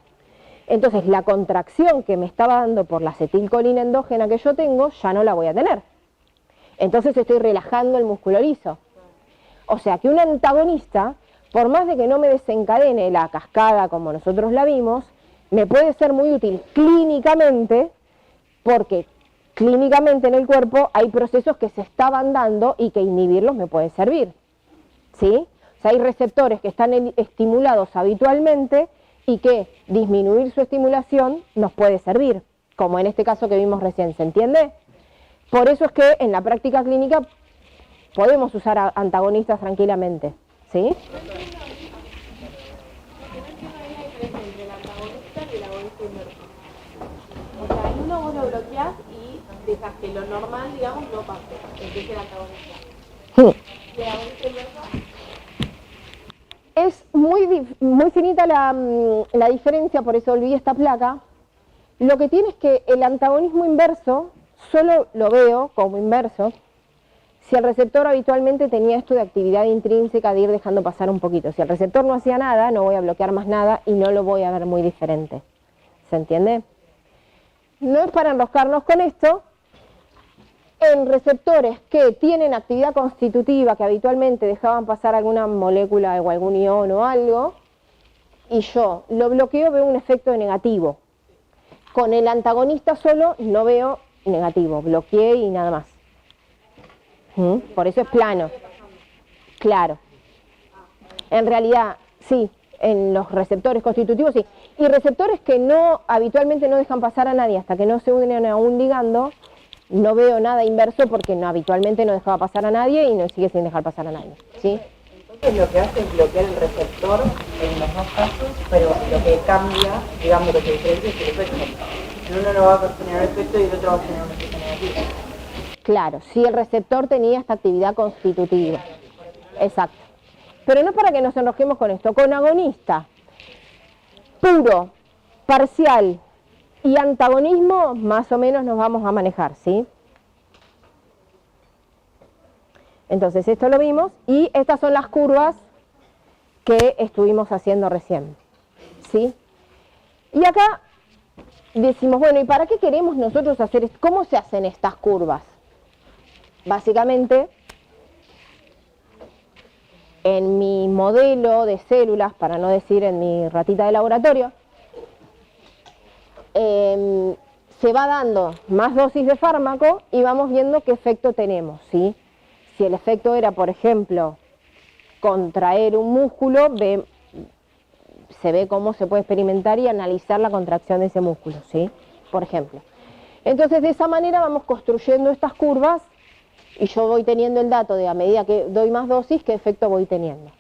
Entonces la contracción que me estaba dando por la acetilcolina endógena que yo tengo, ya no la voy a tener. Entonces estoy relajando el músculo liso. O sea que un antagonista, por más de que no me desencadene la cascada como nosotros la vimos, me puede ser muy útil clínicamente, porque clínicamente en el cuerpo hay procesos que se estaban dando y que inhibirlos me puede servir, ¿sí? O sea, hay receptores que están estimulados habitualmente y que disminuir su estimulación nos puede servir, como en este caso que vimos recién, ¿se entiende? Por eso es que en la práctica clínica podemos usar antagonistas tranquilamente, ¿sí? Entre el antagonista y el agonista inverso. O sea, hay uno vos lo bloqueás y dejas que lo normal, digamos, no pase, empiece el antagonista. ¿Y el agonista inverso? Es muy finita la diferencia, por eso olvidé esta placa. Lo que tiene es que el antagonismo inverso solo lo veo como inverso si el receptor habitualmente tenía esto de actividad intrínseca de ir dejando pasar un poquito. Si el receptor no hacía nada, no voy a bloquear más nada y no lo voy a ver muy diferente. ¿Se entiende? No es para enroscarnos con esto. En receptores que tienen actividad constitutiva, que habitualmente dejaban pasar alguna molécula o algún ion o algo, y yo lo bloqueo, veo un efecto negativo. Con el antagonista solo no veo negativo, bloqueé y nada más. Por eso es plano. Claro. En realidad, sí, en los receptores constitutivos sí. Y receptores que no habitualmente no dejan pasar a nadie hasta que no se unen a un ligando, no veo nada inverso porque habitualmente no dejaba pasar a nadie y no sigue sin dejar pasar a nadie, ¿sí? Entonces Entonces lo que hace es bloquear el receptor en los dos casos, pero lo que cambia, digamos, lo que diferencia es el efecto. En uno no va a generar efecto y el otro va a generar un efecto negativo. Claro, si el receptor tenía esta actividad constitutiva. Exacto. Pero no es para que nos enrosquemos con esto. Con agonista puro, parcial y antagonismo, más o menos nos vamos a manejar, ¿sí? Entonces, esto lo vimos y estas son las curvas que estuvimos haciendo recién, ¿sí? Y acá decimos, bueno, ¿y para qué queremos nosotros hacer esto? ¿Cómo se hacen estas curvas? Básicamente, en mi modelo de células, para no decir en mi ratita de laboratorio, se va dando más dosis de fármaco y vamos viendo qué efecto tenemos, ¿sí? Si el efecto era, por ejemplo, contraer un músculo, se ve cómo se puede experimentar y analizar la contracción de ese músculo, ¿sí? Por ejemplo. Entonces, de esa manera vamos construyendo estas curvas y yo voy teniendo el dato de a medida que doy más dosis, qué efecto voy teniendo.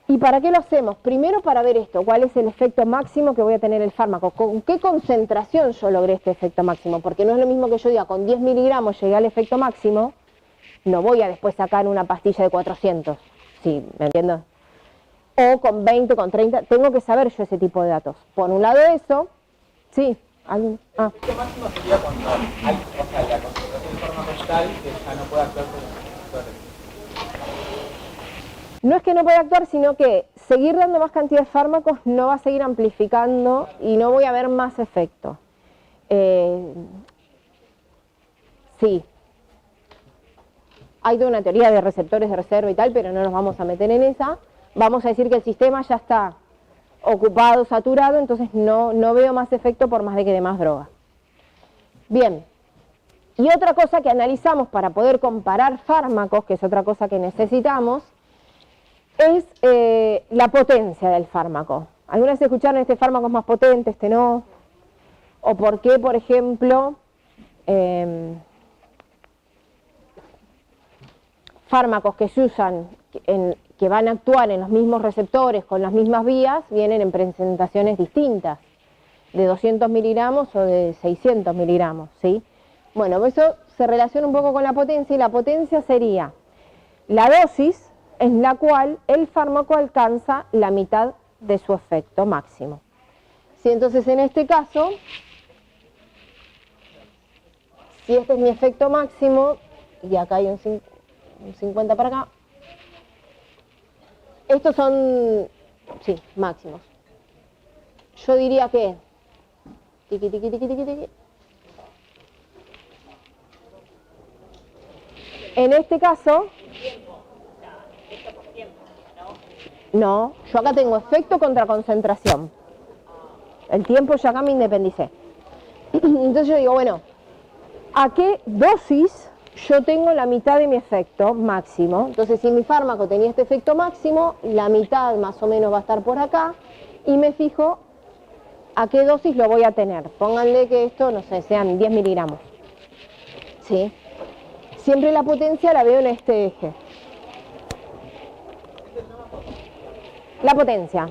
¿Y para qué lo hacemos? Primero para ver esto, cuál es el efecto máximo que voy a tener el fármaco, con qué concentración yo logré este efecto máximo, porque no es lo mismo que yo diga, con 10 miligramos llegué al efecto máximo, no voy a después sacar una pastilla de 400, ¿sí? ¿Me entiendes? O con 20, con 30, tengo que saber yo ese tipo de datos. Por un lado eso, sí. ¿Alguien? El efecto máximo sería cuando hay, o sea, la concentración de fármaco es tal que ya no puede actuar como receptores. No es que no pueda actuar, sino que seguir dando más cantidad de fármacos no va a seguir amplificando y no voy a ver más efecto. Sí. Hay toda una teoría de receptores de reserva y tal, pero no nos vamos a meter en esa. Vamos a decir que el sistema ya está ocupado, saturado, entonces no veo más efecto por más de que dé más droga. Bien. Y otra cosa que analizamos para poder comparar fármacos, que es otra cosa que necesitamos, es la potencia del fármaco. ¿Alguna vez escucharon este fármaco es más potente, este no? O por qué, por ejemplo, fármacos que se usan, que van a actuar en los mismos receptores, con las mismas vías, vienen en presentaciones distintas, de 200 miligramos o de 600 miligramos, ¿sí? Bueno, eso se relaciona un poco con la potencia, y la potencia sería la dosis en la cual el fármaco alcanza la mitad de su efecto máximo. ¿Sí? Entonces, en este caso, si este es mi efecto máximo, y acá hay un 50 para acá, estos son, sí, máximos. Yo diría que, tiqui, tiqui, tiqui, tiqui, tiqui. En este caso, no, yo acá tengo efecto contra concentración. El tiempo ya acá me independicé. Entonces yo digo, bueno, ¿a qué dosis yo tengo la mitad de mi efecto máximo? Entonces, si mi fármaco tenía este efecto máximo, la mitad más o menos va a estar por acá, y me fijo a qué dosis lo voy a tener. Pónganle que esto, no sé, sean 10 miligramos. ¿Sí? Siempre la potencia la veo en este eje. La potencia.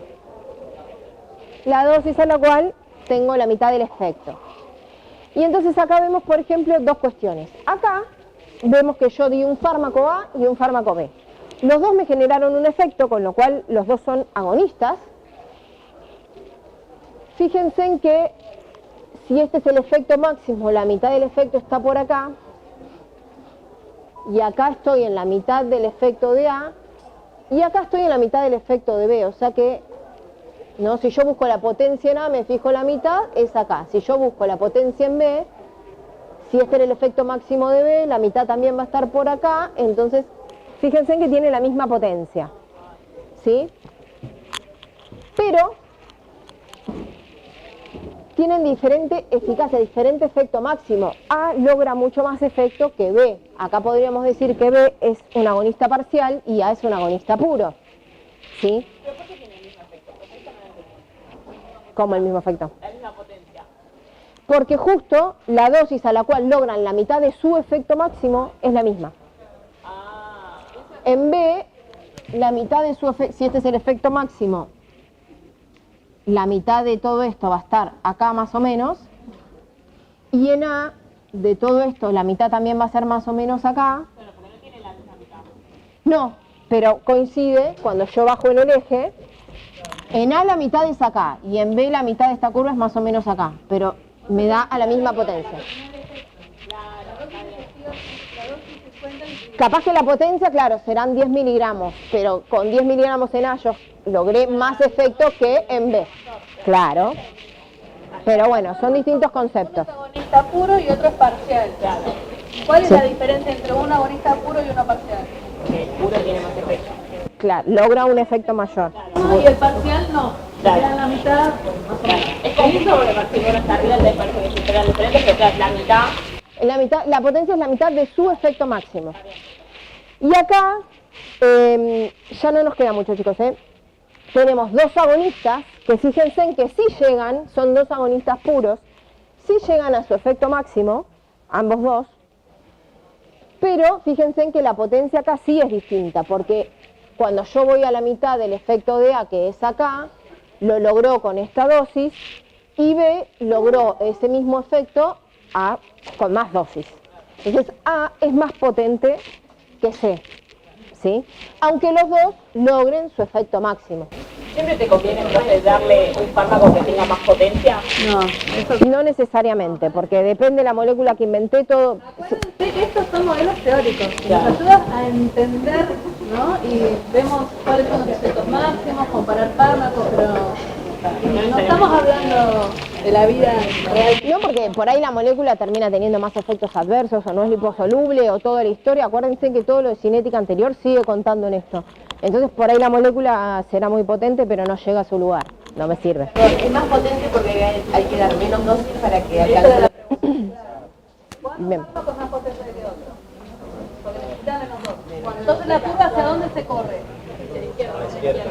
La dosis a la cual tengo la mitad del efecto. Y entonces acá vemos, por ejemplo, dos cuestiones. Acá vemos que yo di un fármaco A y un fármaco B. Los dos me generaron un efecto, con lo cual los dos son agonistas. Fíjense en que si este es el efecto máximo, la mitad del efecto está por acá, y acá estoy en la mitad del efecto de A, y acá estoy en la mitad del efecto de B, o sea que, ¿no? Si yo busco la potencia en A, me fijo la mitad, es acá. Si yo busco la potencia en B, si este era el efecto máximo de B, la mitad también va a estar por acá, entonces fíjense en que tiene la misma potencia, ¿sí? Pero tienen diferente eficacia, diferente efecto máximo. A logra mucho más efecto que B. Acá podríamos decir que B es un agonista parcial y A es un agonista puro, ¿sí? ¿Pero por qué tiene el mismo efecto? Porque esto no es ¿Cómo el mismo efecto? la misma potencia. Porque justo la dosis a la cual logran la mitad de su efecto máximo es la misma. En B la mitad de su efecto, si este es el efecto máximo, la mitad de todo esto va a estar acá más o menos, y en A de todo esto la mitad también va a ser más o menos acá. Bueno, porque no tiene la misma mitad. No, pero coincide cuando yo bajo en el eje, en A la mitad es acá, y en B la mitad de esta curva es más o menos acá, pero me da a la misma potencia. Capaz que la potencia, claro, serán 10 miligramos, pero con 10 miligramos en A yo logré más efecto que en B. Claro. Pero bueno, son distintos conceptos. Un agonista puro y otro es parcial. ¿Cuál es la diferencia entre un agonista puro y uno parcial? El puro tiene más efecto. Claro, logra un efecto mayor. Y el parcial no. Queda la mitad, más o menos. Es confuso porque parece que uno está arriba, te parece que superan diferentes, pero claro, La mitad, la potencia es la mitad de su efecto máximo. Y acá, ya no nos queda mucho, chicos, tenemos dos agonistas, que fíjense en que sí llegan, son dos agonistas puros, sí llegan a su efecto máximo, ambos dos, pero fíjense en que la potencia acá sí es distinta, porque cuando yo voy a la mitad del efecto de A, que es acá, lo logró con esta dosis, y B logró ese mismo efecto con más dosis. Entonces A es más potente que C, ¿sí? Aunque los dos logren su efecto máximo. ¿Siempre te conviene entonces darle un fármaco que tenga más potencia? No necesariamente, porque depende de la molécula que inventé, todo. Acuérdense que estos son modelos teóricos, que nos ayudan a entender, ¿no? Y vemos cuáles son los efectos máximos, comparar fármacos, pero no estamos hablando de la vida real. No, porque por ahí la molécula termina teniendo más efectos adversos, o no es liposoluble, o toda la historia. Acuérdense que todo lo de cinética anterior sigue contando en esto. Entonces por ahí la molécula será muy potente, pero no llega a su lugar. No me sirve. Es más potente porque hay que dar menos dosis para que alcance la... Bien. Fármacos más potentes que otros, porque necesitan menos dosis. Bueno, entonces la curva ¿hacia dónde se corre? Hacia la izquierda.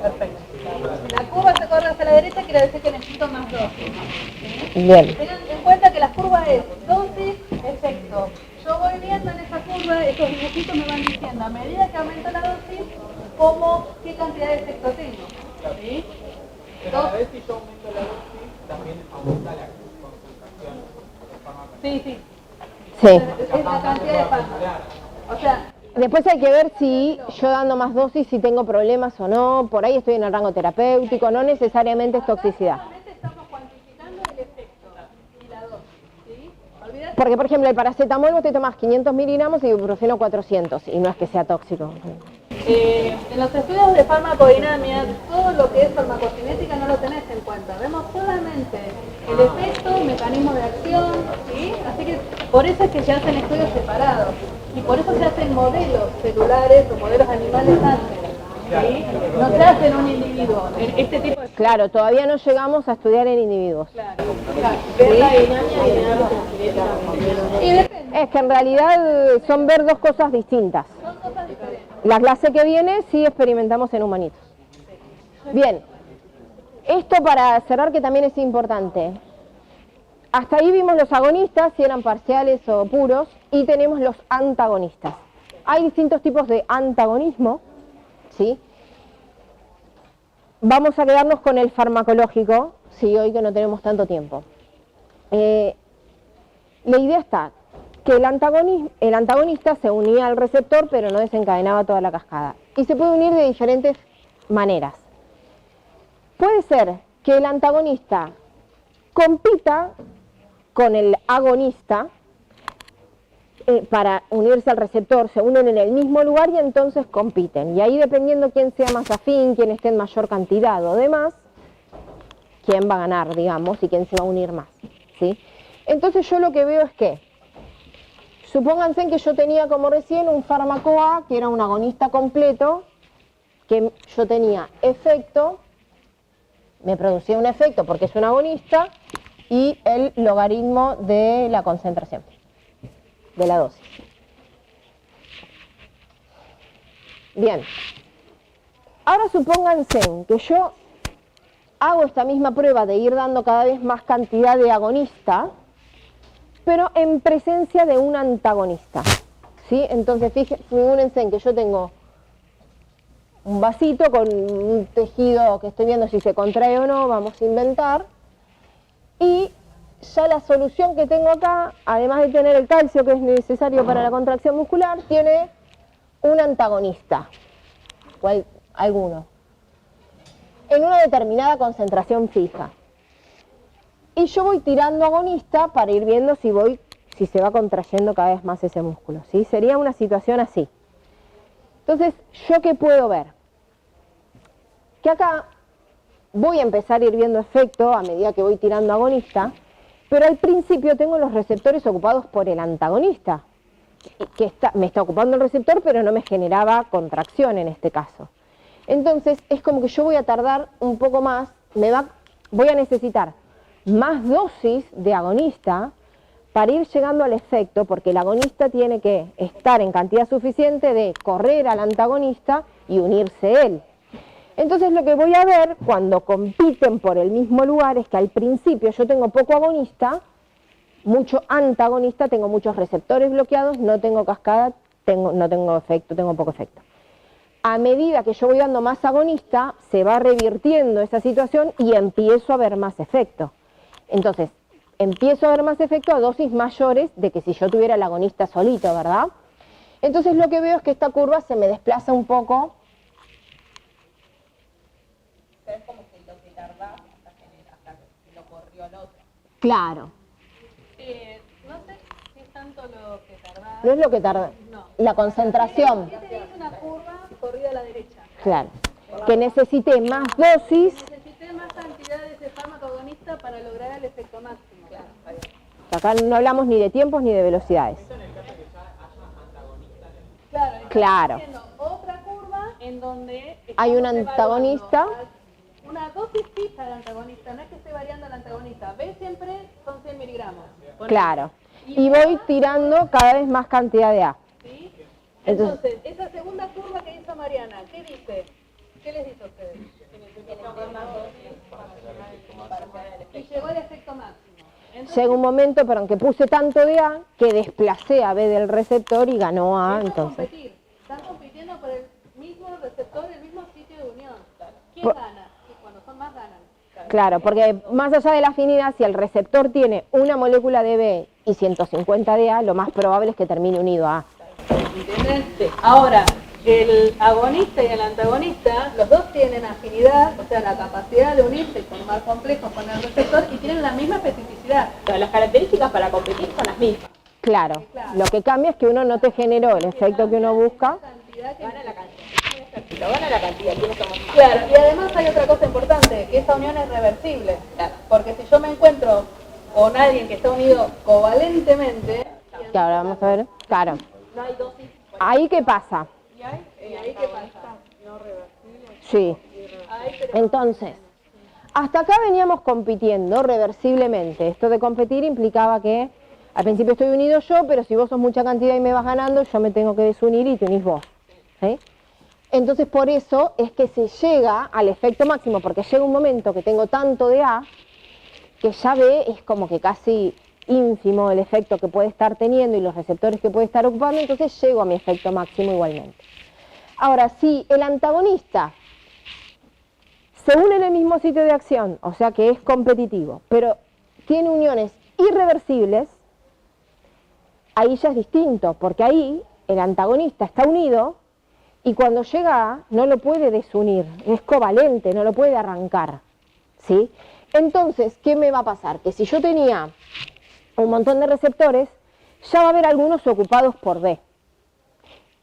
Perfecto. Si la curva se corre hacia la derecha, quiere decir que necesito más dosis. Bien. Tengan en cuenta que la curva es dosis, efecto. Yo voy viendo en esa curva, estos dibujitos me van diciendo, a medida que aumenta la dosis, qué cantidad de efecto tengo. ¿Sí? Pero a ver si yo aumento la dosis, también aumenta la concentración del fármaco. Sí. Sí. Es la cantidad de fármacos. O sea, Después hay que ver si yo dando más dosis, si tengo problemas o no. Por ahí estoy en el rango terapéutico, no necesariamente es toxicidad. solamente estamos cuantificando el efecto y la dosis. ¿Sí? Olvídate. Porque, por ejemplo, el paracetamol vos te tomás 500 miligramos y ibuprofeno 400, y no es que sea tóxico. En los estudios de farmacodinamia, todo lo que es farmacocinética no lo tenés en cuenta. Vemos solamente el efecto, mecanismo de acción, ¿sí? Así que por eso es que se hacen estudios separados. Y por eso se hacen modelos celulares o modelos animales antes. ¿Sí? No se hace en un individuo. En este tipo de... Claro, todavía no llegamos a estudiar en individuos. Claro. Ver la dinámica y análisis cinética. Y depende. Es que en realidad son ver dos cosas distintas. Son cosas diferentes. La clase que viene sí experimentamos en humanitos. Bien, esto para cerrar que también es importante. Hasta ahí vimos los agonistas, si eran parciales o puros, y tenemos los antagonistas. Hay distintos tipos de antagonismo, ¿sí? Vamos a quedarnos con el farmacológico, sí, hoy que no tenemos tanto tiempo. La idea está que el antagonista se unía al receptor, pero no desencadenaba toda la cascada. Y se puede unir de diferentes maneras. Puede ser que el antagonista compita con el agonista para unirse al receptor, se unen en el mismo lugar y entonces compiten. Y ahí dependiendo quién sea más afín, quién esté en mayor cantidad o demás, quién va a ganar, digamos, y quién se va a unir más, ¿sí? Entonces yo lo que veo es que, supónganse que yo tenía como recién un fármaco A, que era un agonista completo, que yo tenía efecto, me producía un efecto porque es un agonista, y el logaritmo de la concentración, de la dosis. Bien, ahora supónganse que yo hago esta misma prueba de ir dando cada vez más cantidad de agonista, pero en presencia de un antagonista, ¿sí? Entonces fíjense que yo tengo un vasito con un tejido que estoy viendo si se contrae o no, vamos a inventar. Y ya la solución que tengo acá, además de tener el calcio que es necesario para la contracción muscular, tiene un antagonista, alguno, en una determinada concentración fija. Y yo voy tirando agonista para ir viendo si se va contrayendo cada vez más ese músculo, ¿sí? Sería una situación así. Entonces, ¿yo qué puedo ver? Que acá voy a empezar a ir viendo efecto a medida que voy tirando agonista, pero al principio tengo los receptores ocupados por el antagonista, que me está ocupando el receptor, pero no me generaba contracción en este caso. Entonces, es como que yo voy a tardar un poco más, voy a necesitar más dosis de agonista para ir llegando al efecto, porque el agonista tiene que estar en cantidad suficiente de correr al antagonista y unirse él. Entonces lo que voy a ver cuando compiten por el mismo lugar es que al principio yo tengo poco agonista, mucho antagonista, tengo muchos receptores bloqueados, no tengo cascada, no tengo efecto, tengo poco efecto. A medida que yo voy dando más agonista, se va revirtiendo esa situación y empiezo a ver más efecto. Entonces, empiezo a ver más efecto a dosis mayores de que si yo tuviera el agonista solito, ¿verdad? Entonces lo que veo es que esta curva se me desplaza un poco. Es como que lo que tardás hasta que lo corrió el otro. Claro. No sé si es tanto lo que tardás. No es lo que tarda, No. la concentración. ¿Qué te dice una curva corrida a la derecha? Claro. Que necesite más dosis. Necesité más cantidades de fármaco agonista para lograr el efecto máximo. Acá no hablamos ni de tiempos ni de velocidades. Claro, Claro. haciendo otra curva en donde Hay un estamos antagonista. evaluando una dosis fija del antagonista, no es que esté variando el antagonista. ¿Ves? Siempre son 100 miligramos. Claro. Y voy tirando cada vez más cantidad de A. ¿Sí? Entonces- Entonces, esa segunda curva que hizo Mariana, ¿qué dice? ¿Qué les dice a ustedes? Y llegó el efecto máximo. Entonces, Llega un momento, pero aunque puse tanto de A, que desplacé a B del receptor y ganó A, eso es entonces. competir. Están compitiendo por el mismo receptor, el mismo sitio de unión. ¿Quién Por- gana? Y cuando son más ganan. Claro, porque más allá de la afinidad, si el receptor tiene una molécula de B y 150 de A, lo más probable es que termine unido a A. ¿Entienden? Ahora, el agonista y el antagonista, los dos tienen afinidad, o sea, la capacidad de unirse y formar complejos con el receptor y tienen la misma especificidad. O sea, las características para competir son las mismas. Claro, lo que cambia es que uno no te generó el efecto que uno busca. Cantidad que Gana la cantidad. Lo gana la cantidad, ¿quiénes somos más? Claro, y además hay otra cosa importante, que esa unión es reversible. Porque si yo me encuentro con alguien que está unido covalentemente, Que ahora vamos a ver. Claro. No hay dosis. ¿Ahí qué pasa? ¿y ahí qué pasa? Sí. Ahí tenemos- Entonces, hasta acá veníamos compitiendo reversiblemente. Esto de competir implicaba que al principio estoy unido yo, pero si vos sos mucha cantidad y me vas ganando, yo me tengo que desunir y te unís vos. ¿Sí? Entonces, por eso es que se llega al efecto máximo, porque llega un momento que tengo tanto de A, que ya B es como que casi ínfimo el efecto que puede estar teniendo y los receptores que puede estar ocupando, entonces llego a mi efecto máximo igualmente. Ahora, si el antagonista se une en el mismo sitio de acción, o sea que es competitivo, pero tiene uniones irreversibles, ahí ya es distinto, porque ahí el antagonista está unido y cuando llega A no lo puede desunir, es covalente, no lo puede arrancar, ¿sí? Entonces, ¿qué me va a pasar? Que si yo tenía un montón de receptores, ya va a haber algunos ocupados por B,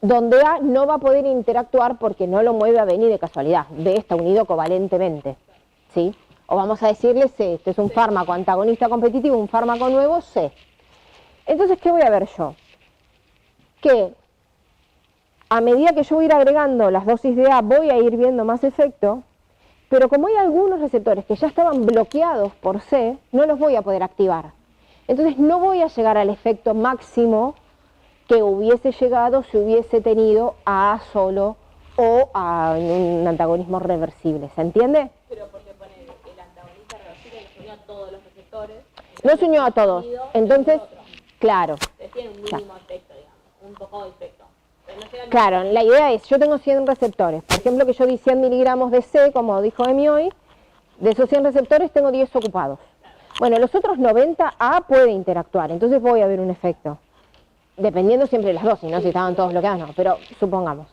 donde A no va a poder interactuar porque no lo mueve a B ni de casualidad, B está unido covalentemente, ¿sí? O vamos a decirle C, este es un fármaco antagonista competitivo, un fármaco nuevo, C. Entonces, ¿qué voy a ver yo? Que a medida que yo voy a ir agregando las dosis de A, voy a ir viendo más efecto, pero como hay algunos receptores que ya estaban bloqueados por C, no los voy a poder activar. Entonces no voy a llegar al efecto máximo que hubiese llegado si hubiese tenido a A solo o a un antagonismo reversible. ¿Se entiende? Pero porque pone el antagonista reversible le unió a todos los receptores. No se unió a todos. Entonces, claro. Tiene un mínimo efecto, digamos, un poco de efecto. no llega al... Claro, la idea es, yo tengo 100 receptores. Por ejemplo, que yo di 100 miligramos de C, como dijo Emi hoy, de esos 100 receptores tengo 10 ocupados. Bueno, los otros 90 A puede interactuar, entonces voy a ver un efecto. Dependiendo siempre de las dosis, ¿no? Si estaban todos bloqueados, no, pero supongamos.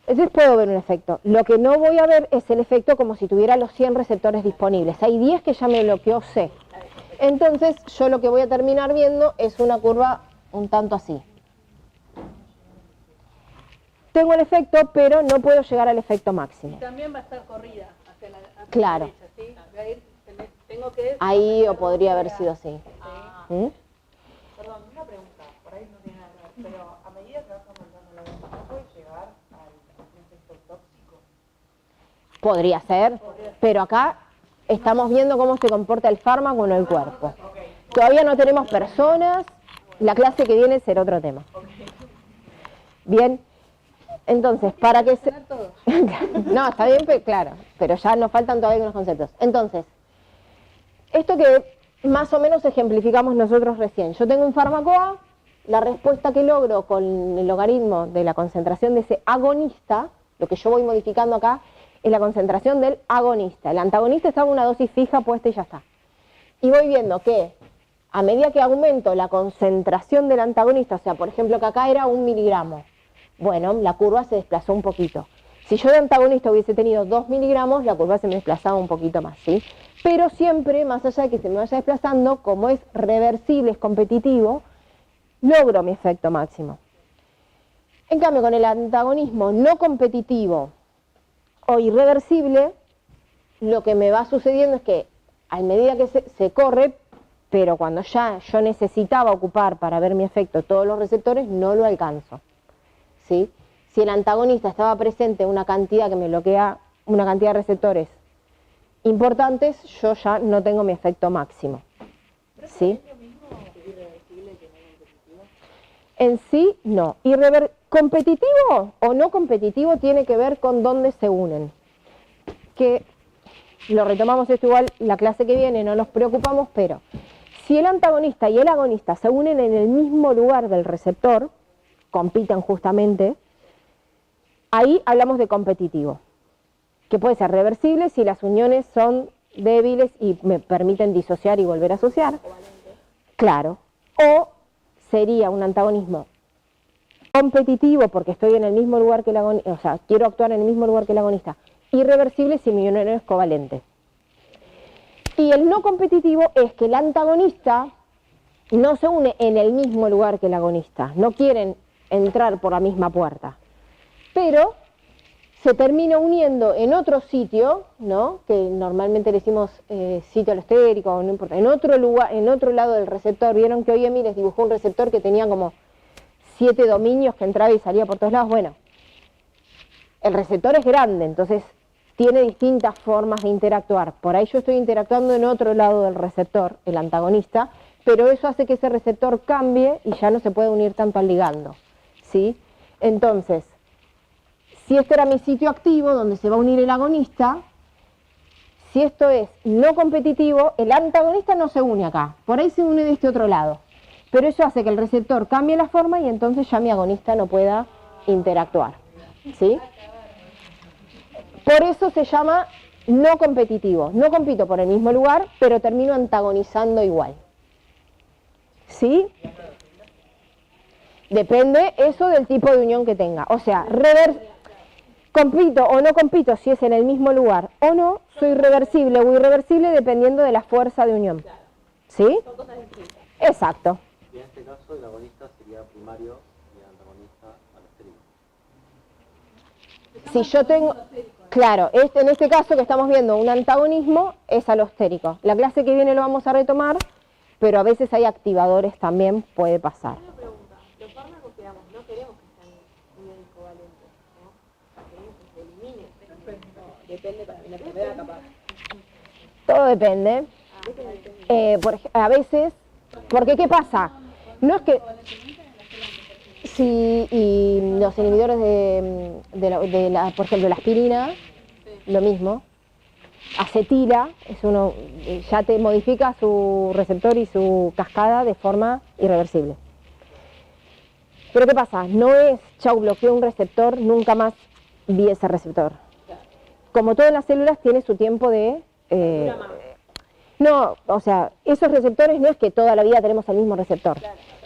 Entonces puedo ver un efecto. Lo que no voy a ver es el efecto como si tuviera los 100 receptores disponibles. Hay 10 que ya me bloqueó C. Entonces yo lo que voy a terminar viendo es una curva un tanto así. Tengo el efecto, pero no puedo llegar al efecto máximo. Y también va a estar corrida hacia la Claro. derecha, ¿sí? Va a ir, tengo que... Ahí o podría haber sido así. ¿Mm? Perdón, una pregunta, por ahí no tiene nada que ver, pero a medida que vas aumentando la dosis, ¿no puede llegar al efecto tóxico? Podría ser, pero acá estamos viendo cómo se comporta el fármaco en el cuerpo. Todavía no tenemos personas, la clase que viene será otro tema. Bien, entonces, para que se... No, está bien, claro, pero ya nos faltan todavía unos conceptos. Entonces, esto que más o menos ejemplificamos nosotros recién. Yo tengo un fármaco A, la respuesta que logro con el logaritmo de la concentración de ese agonista, lo que yo voy modificando acá, es la concentración del agonista. El antagonista estaba en una dosis fija puesta y ya está. Y voy viendo que a medida que aumento la concentración del antagonista, o sea, por ejemplo, que acá era 1 miligramo, bueno, la curva se desplazó un poquito. Si yo de antagonista hubiese tenido 2 miligramos, la curva se me desplazaba un poquito más, ¿sí? Pero siempre, más allá de que se me vaya desplazando, como es reversible, es competitivo, logro mi efecto máximo. En cambio, con el antagonismo no competitivo o irreversible, lo que me va sucediendo es que a medida que se corre, pero cuando ya yo necesitaba ocupar para ver mi efecto todos los receptores, no lo alcanzo, ¿sí? Si el antagonista estaba presente una cantidad que me bloquea, una cantidad de receptores importantes, yo ya no tengo mi efecto máximo, ¿sí? En sí, no. Competitivo o no competitivo tiene que ver con dónde se unen. Que lo retomamos esto igual la clase que viene, no nos preocupamos, pero si el antagonista y el agonista se unen en el mismo lugar del receptor, compiten justamente, ahí hablamos de competitivo, que puede ser reversible si las uniones son débiles y me permiten disociar y volver a asociar. Claro. O sería un antagonismo competitivo porque estoy en el mismo lugar que el agonista, o sea, quiero actuar en el mismo lugar que el agonista. Irreversible si mi unión es covalente. Y el no competitivo es que el antagonista no se une en el mismo lugar que el agonista, no quieren entrar por la misma puerta, pero se termina uniendo en otro sitio, ¿no? Que normalmente le decimos sitio alostérico, no importa, en otro lugar, en otro lado del receptor. Vieron que hoy Emi les dibujó un receptor que tenía como 7 dominios que entraba y salía por todos lados. Bueno, el receptor es grande, entonces tiene distintas formas de interactuar. Por ahí yo estoy interactuando en otro lado del receptor, el antagonista, pero eso hace que ese receptor cambie y ya no se puede unir tanto al ligando, ¿sí? Entonces, si este era mi sitio activo donde se va a unir el agonista, si esto es no competitivo, el antagonista no se une acá, por ahí se une de este otro lado. Pero eso hace que el receptor cambie la forma y entonces ya mi agonista no pueda interactuar, ¿sí? Por eso se llama no competitivo. No compito por el mismo lugar, pero termino antagonizando igual, ¿sí? Depende eso del tipo de unión que tenga. O sea, compito o no compito si es en el mismo lugar o no, soy reversible o irreversible dependiendo de la fuerza de unión. ¿Sí? Exacto. Y en este caso el agonista sería primario y el antagonista alostérico. Si yo tengo... Claro, en este caso que estamos viendo un antagonismo es alostérico. La clase que viene lo vamos a retomar, pero a veces hay activadores también, puede pasar. Una pregunta, los fármacos que damos, no queremos que sean uniones covalentes, ¿no? Queremos que se eliminen. Depende para la enfermedad capaz. Todo depende. A veces, porque ¿qué pasa? No es que... Sí, y los inhibidores por ejemplo, la aspirina, lo mismo. Acetila, es uno, ya te modifica su receptor y su cascada de forma irreversible. Pero ¿qué pasa? No es, chau, bloqueé un receptor, nunca más vi ese receptor. Como todo en las células tiene su tiempo de... no, o sea, esos receptores no es que toda la vida tenemos el mismo receptor.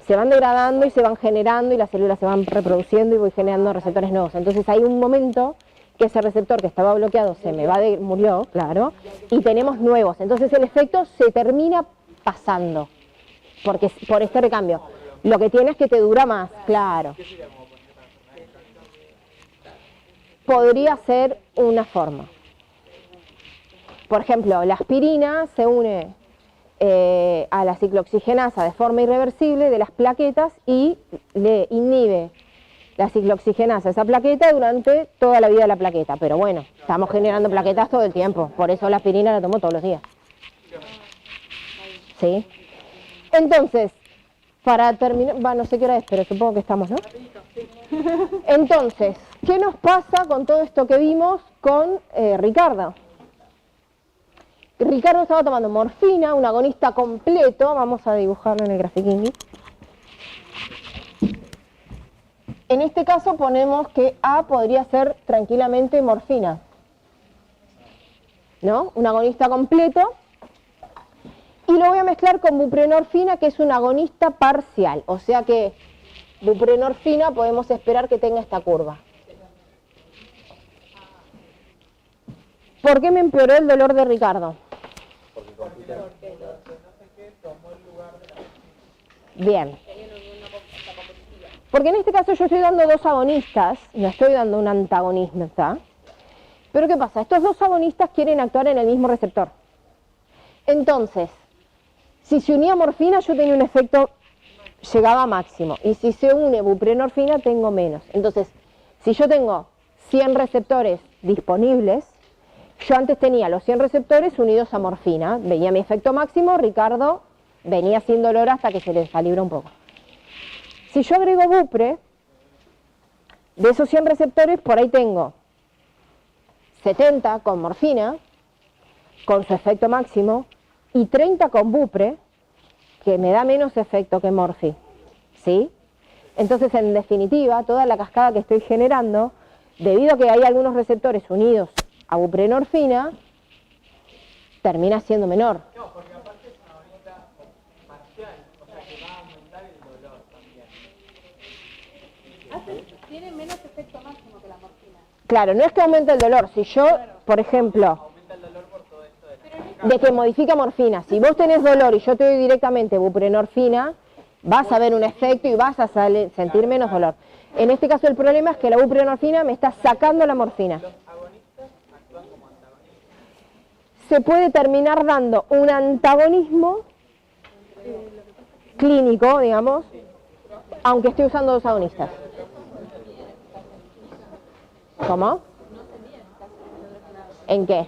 Se van degradando y se van generando y las células se van reproduciendo y voy generando receptores nuevos. Entonces hay un momento que ese receptor que estaba bloqueado se me va murió, claro, y tenemos nuevos. Entonces el efecto se termina pasando porque por este recambio. Lo que tiene es que te dura más, claro. Podría ser una forma. Por ejemplo, la aspirina se une a la ciclooxigenasa de forma irreversible de las plaquetas y le inhibe la ciclooxigenasa esa plaqueta durante toda la vida de la plaqueta. Pero bueno, estamos generando plaquetas todo el tiempo, por eso la aspirina la tomo todos los días. ¿Sí? Entonces, para terminar, no sé qué hora es, pero supongo que estamos, ¿no? Entonces, ¿qué nos pasa con todo esto que vimos con Ricardo? Ricardo estaba tomando morfina, un agonista completo, vamos a dibujarlo en el grafiquín. En este caso ponemos que A podría ser tranquilamente morfina, ¿no? Un agonista completo. Y lo voy a mezclar con buprenorfina, que es un agonista parcial, o sea que buprenorfina podemos esperar que tenga esta curva. ¿Por qué me empeoró el dolor de Ricardo? Bien. Porque en este caso yo estoy dando dos agonistas, no estoy dando un antagonista. Pero ¿qué pasa? Estos dos agonistas quieren actuar en el mismo receptor. Entonces, si se unía morfina yo tenía un efecto, llegaba a máximo. Y si se une buprenorfina tengo menos. Entonces, si yo tengo 100 receptores disponibles, yo antes tenía los 100 receptores unidos a morfina, veía mi efecto máximo, Ricardo venía sin dolor hasta que se le descalibra un poco. Si yo agrego bupre, de esos 100 receptores por ahí tengo 70 con morfina, con su efecto máximo, y 30 con bupre, que me da menos efecto que morfi, ¿sí? Entonces, en definitiva, toda la cascada que estoy generando, debido a que hay algunos receptores unidos a buprenorfina, termina siendo menor. No, porque aparte es una agonista parcial, o sea que va a aumentar el dolor también. Tiene menos efecto máximo que la morfina. Claro, no es que aumente el dolor. Si yo, por ejemplo, Aumenta el dolor por todo esto de de que modifica morfina, si vos tenés dolor y yo te doy directamente buprenorfina, vas a ver un efecto y vas a sentir menos dolor. En este caso el problema es que la buprenorfina me está sacando la morfina. Se puede terminar dando un antagonismo clínico, digamos, aunque esté usando dos agonistas. ¿Cómo? ¿En qué?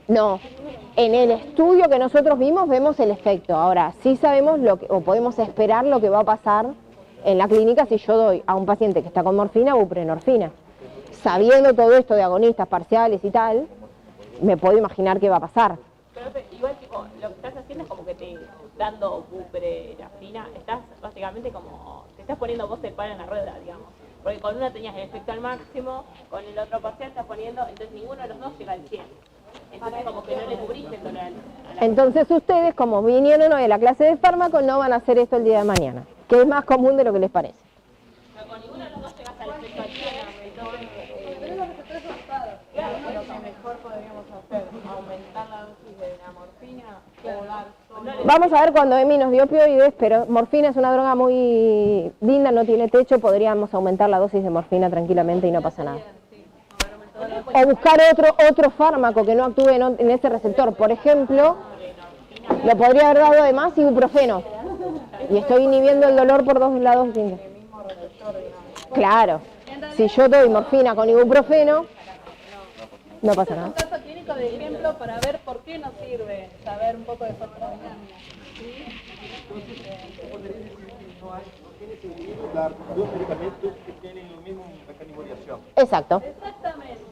No, en el estudio que nosotros vimos, vemos el efecto. Ahora, sí sabemos o podemos esperar lo que va a pasar en la clínica si yo doy a un paciente que está con morfina buprenorfina. Sabiendo todo esto de agonistas parciales y tal, me puedo imaginar qué va a pasar. Pero igual, tipo, lo que estás haciendo es como que te dando buprenorfina, estás básicamente como, te estás poniendo vos el palo en la rueda, digamos. Porque con una tenías el efecto al máximo, con el otro parcial estás poniendo, entonces ninguno de los dos llega al 100. Entonces como que no le cubriste el dolor a la... Entonces ustedes, como vinieron hoy a la clase de fármaco, no van a hacer esto el día de mañana, que es más común de lo que les parece. Pero con ninguno de los dos llegas al efecto al 100, entonces... Claro, lo que mejor podríamos hacer, aumentar la dosis de la morfina o dar solo... Vamos a ver cuando Emi nos dio opioides, pero morfina es una droga muy linda, no tiene techo, podríamos aumentar la dosis de morfina tranquilamente y no pasa nada. O buscar otro fármaco que no actúe en ese receptor. Por ejemplo, lo podría haber dado además ibuprofeno. Y estoy inhibiendo el dolor por dos lados distintos. Claro, si yo doy morfina con ibuprofeno, no pasa nada. Un caso clínico de ejemplo para ver por qué nos sirve saber un poco de farmacodinámica. Dar dos medicamentos que tienen el mismo mecanismo de acción. Exacto. Exactamente.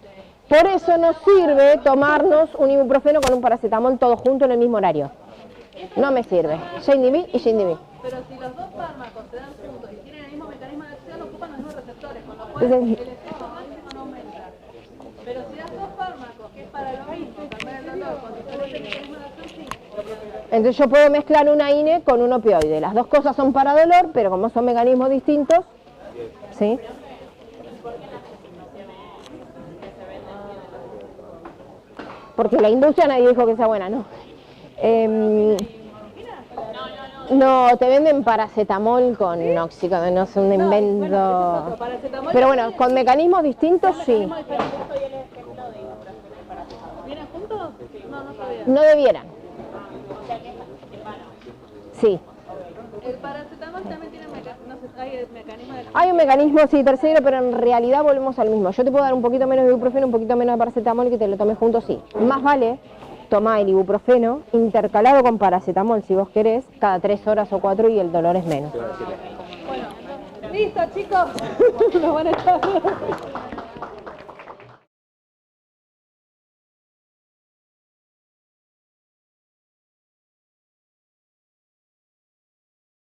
Por eso nos sirve tomarnos un ibuprofeno con un paracetamol todo junto en el mismo horario. No me sirve. Shindibi y Shindibi. Pero si los dos fármacos te dan Entonces, Pero si das dos fármacos, que es para lo mismo, calmar el dolor, con diferentes mecanismos de acción, sí. entonces yo puedo mezclar una INE con un opioide. Las dos cosas son para dolor, pero como son mecanismos distintos, ¿sí? Porque la industria nadie dijo que sea buena, ¿no? No, te venden paracetamol con oxígeno, no es un invento. Pero bueno, con mecanismos distintos sí. ¿Vienen juntos? No, no sabía. No debieran. Sí. El paracetamol también tiene hay mecanismo de... Hay un mecanismo, sí, tercero, pero en realidad volvemos al mismo. Yo te puedo dar un poquito menos de ibuprofeno, un poquito menos de paracetamol y que te lo tomes juntos, sí. Más vale tomar el ibuprofeno intercalado con paracetamol, si vos querés, cada 3 horas o 4 y el dolor es menos. Listo, chicos. Nos van a echar.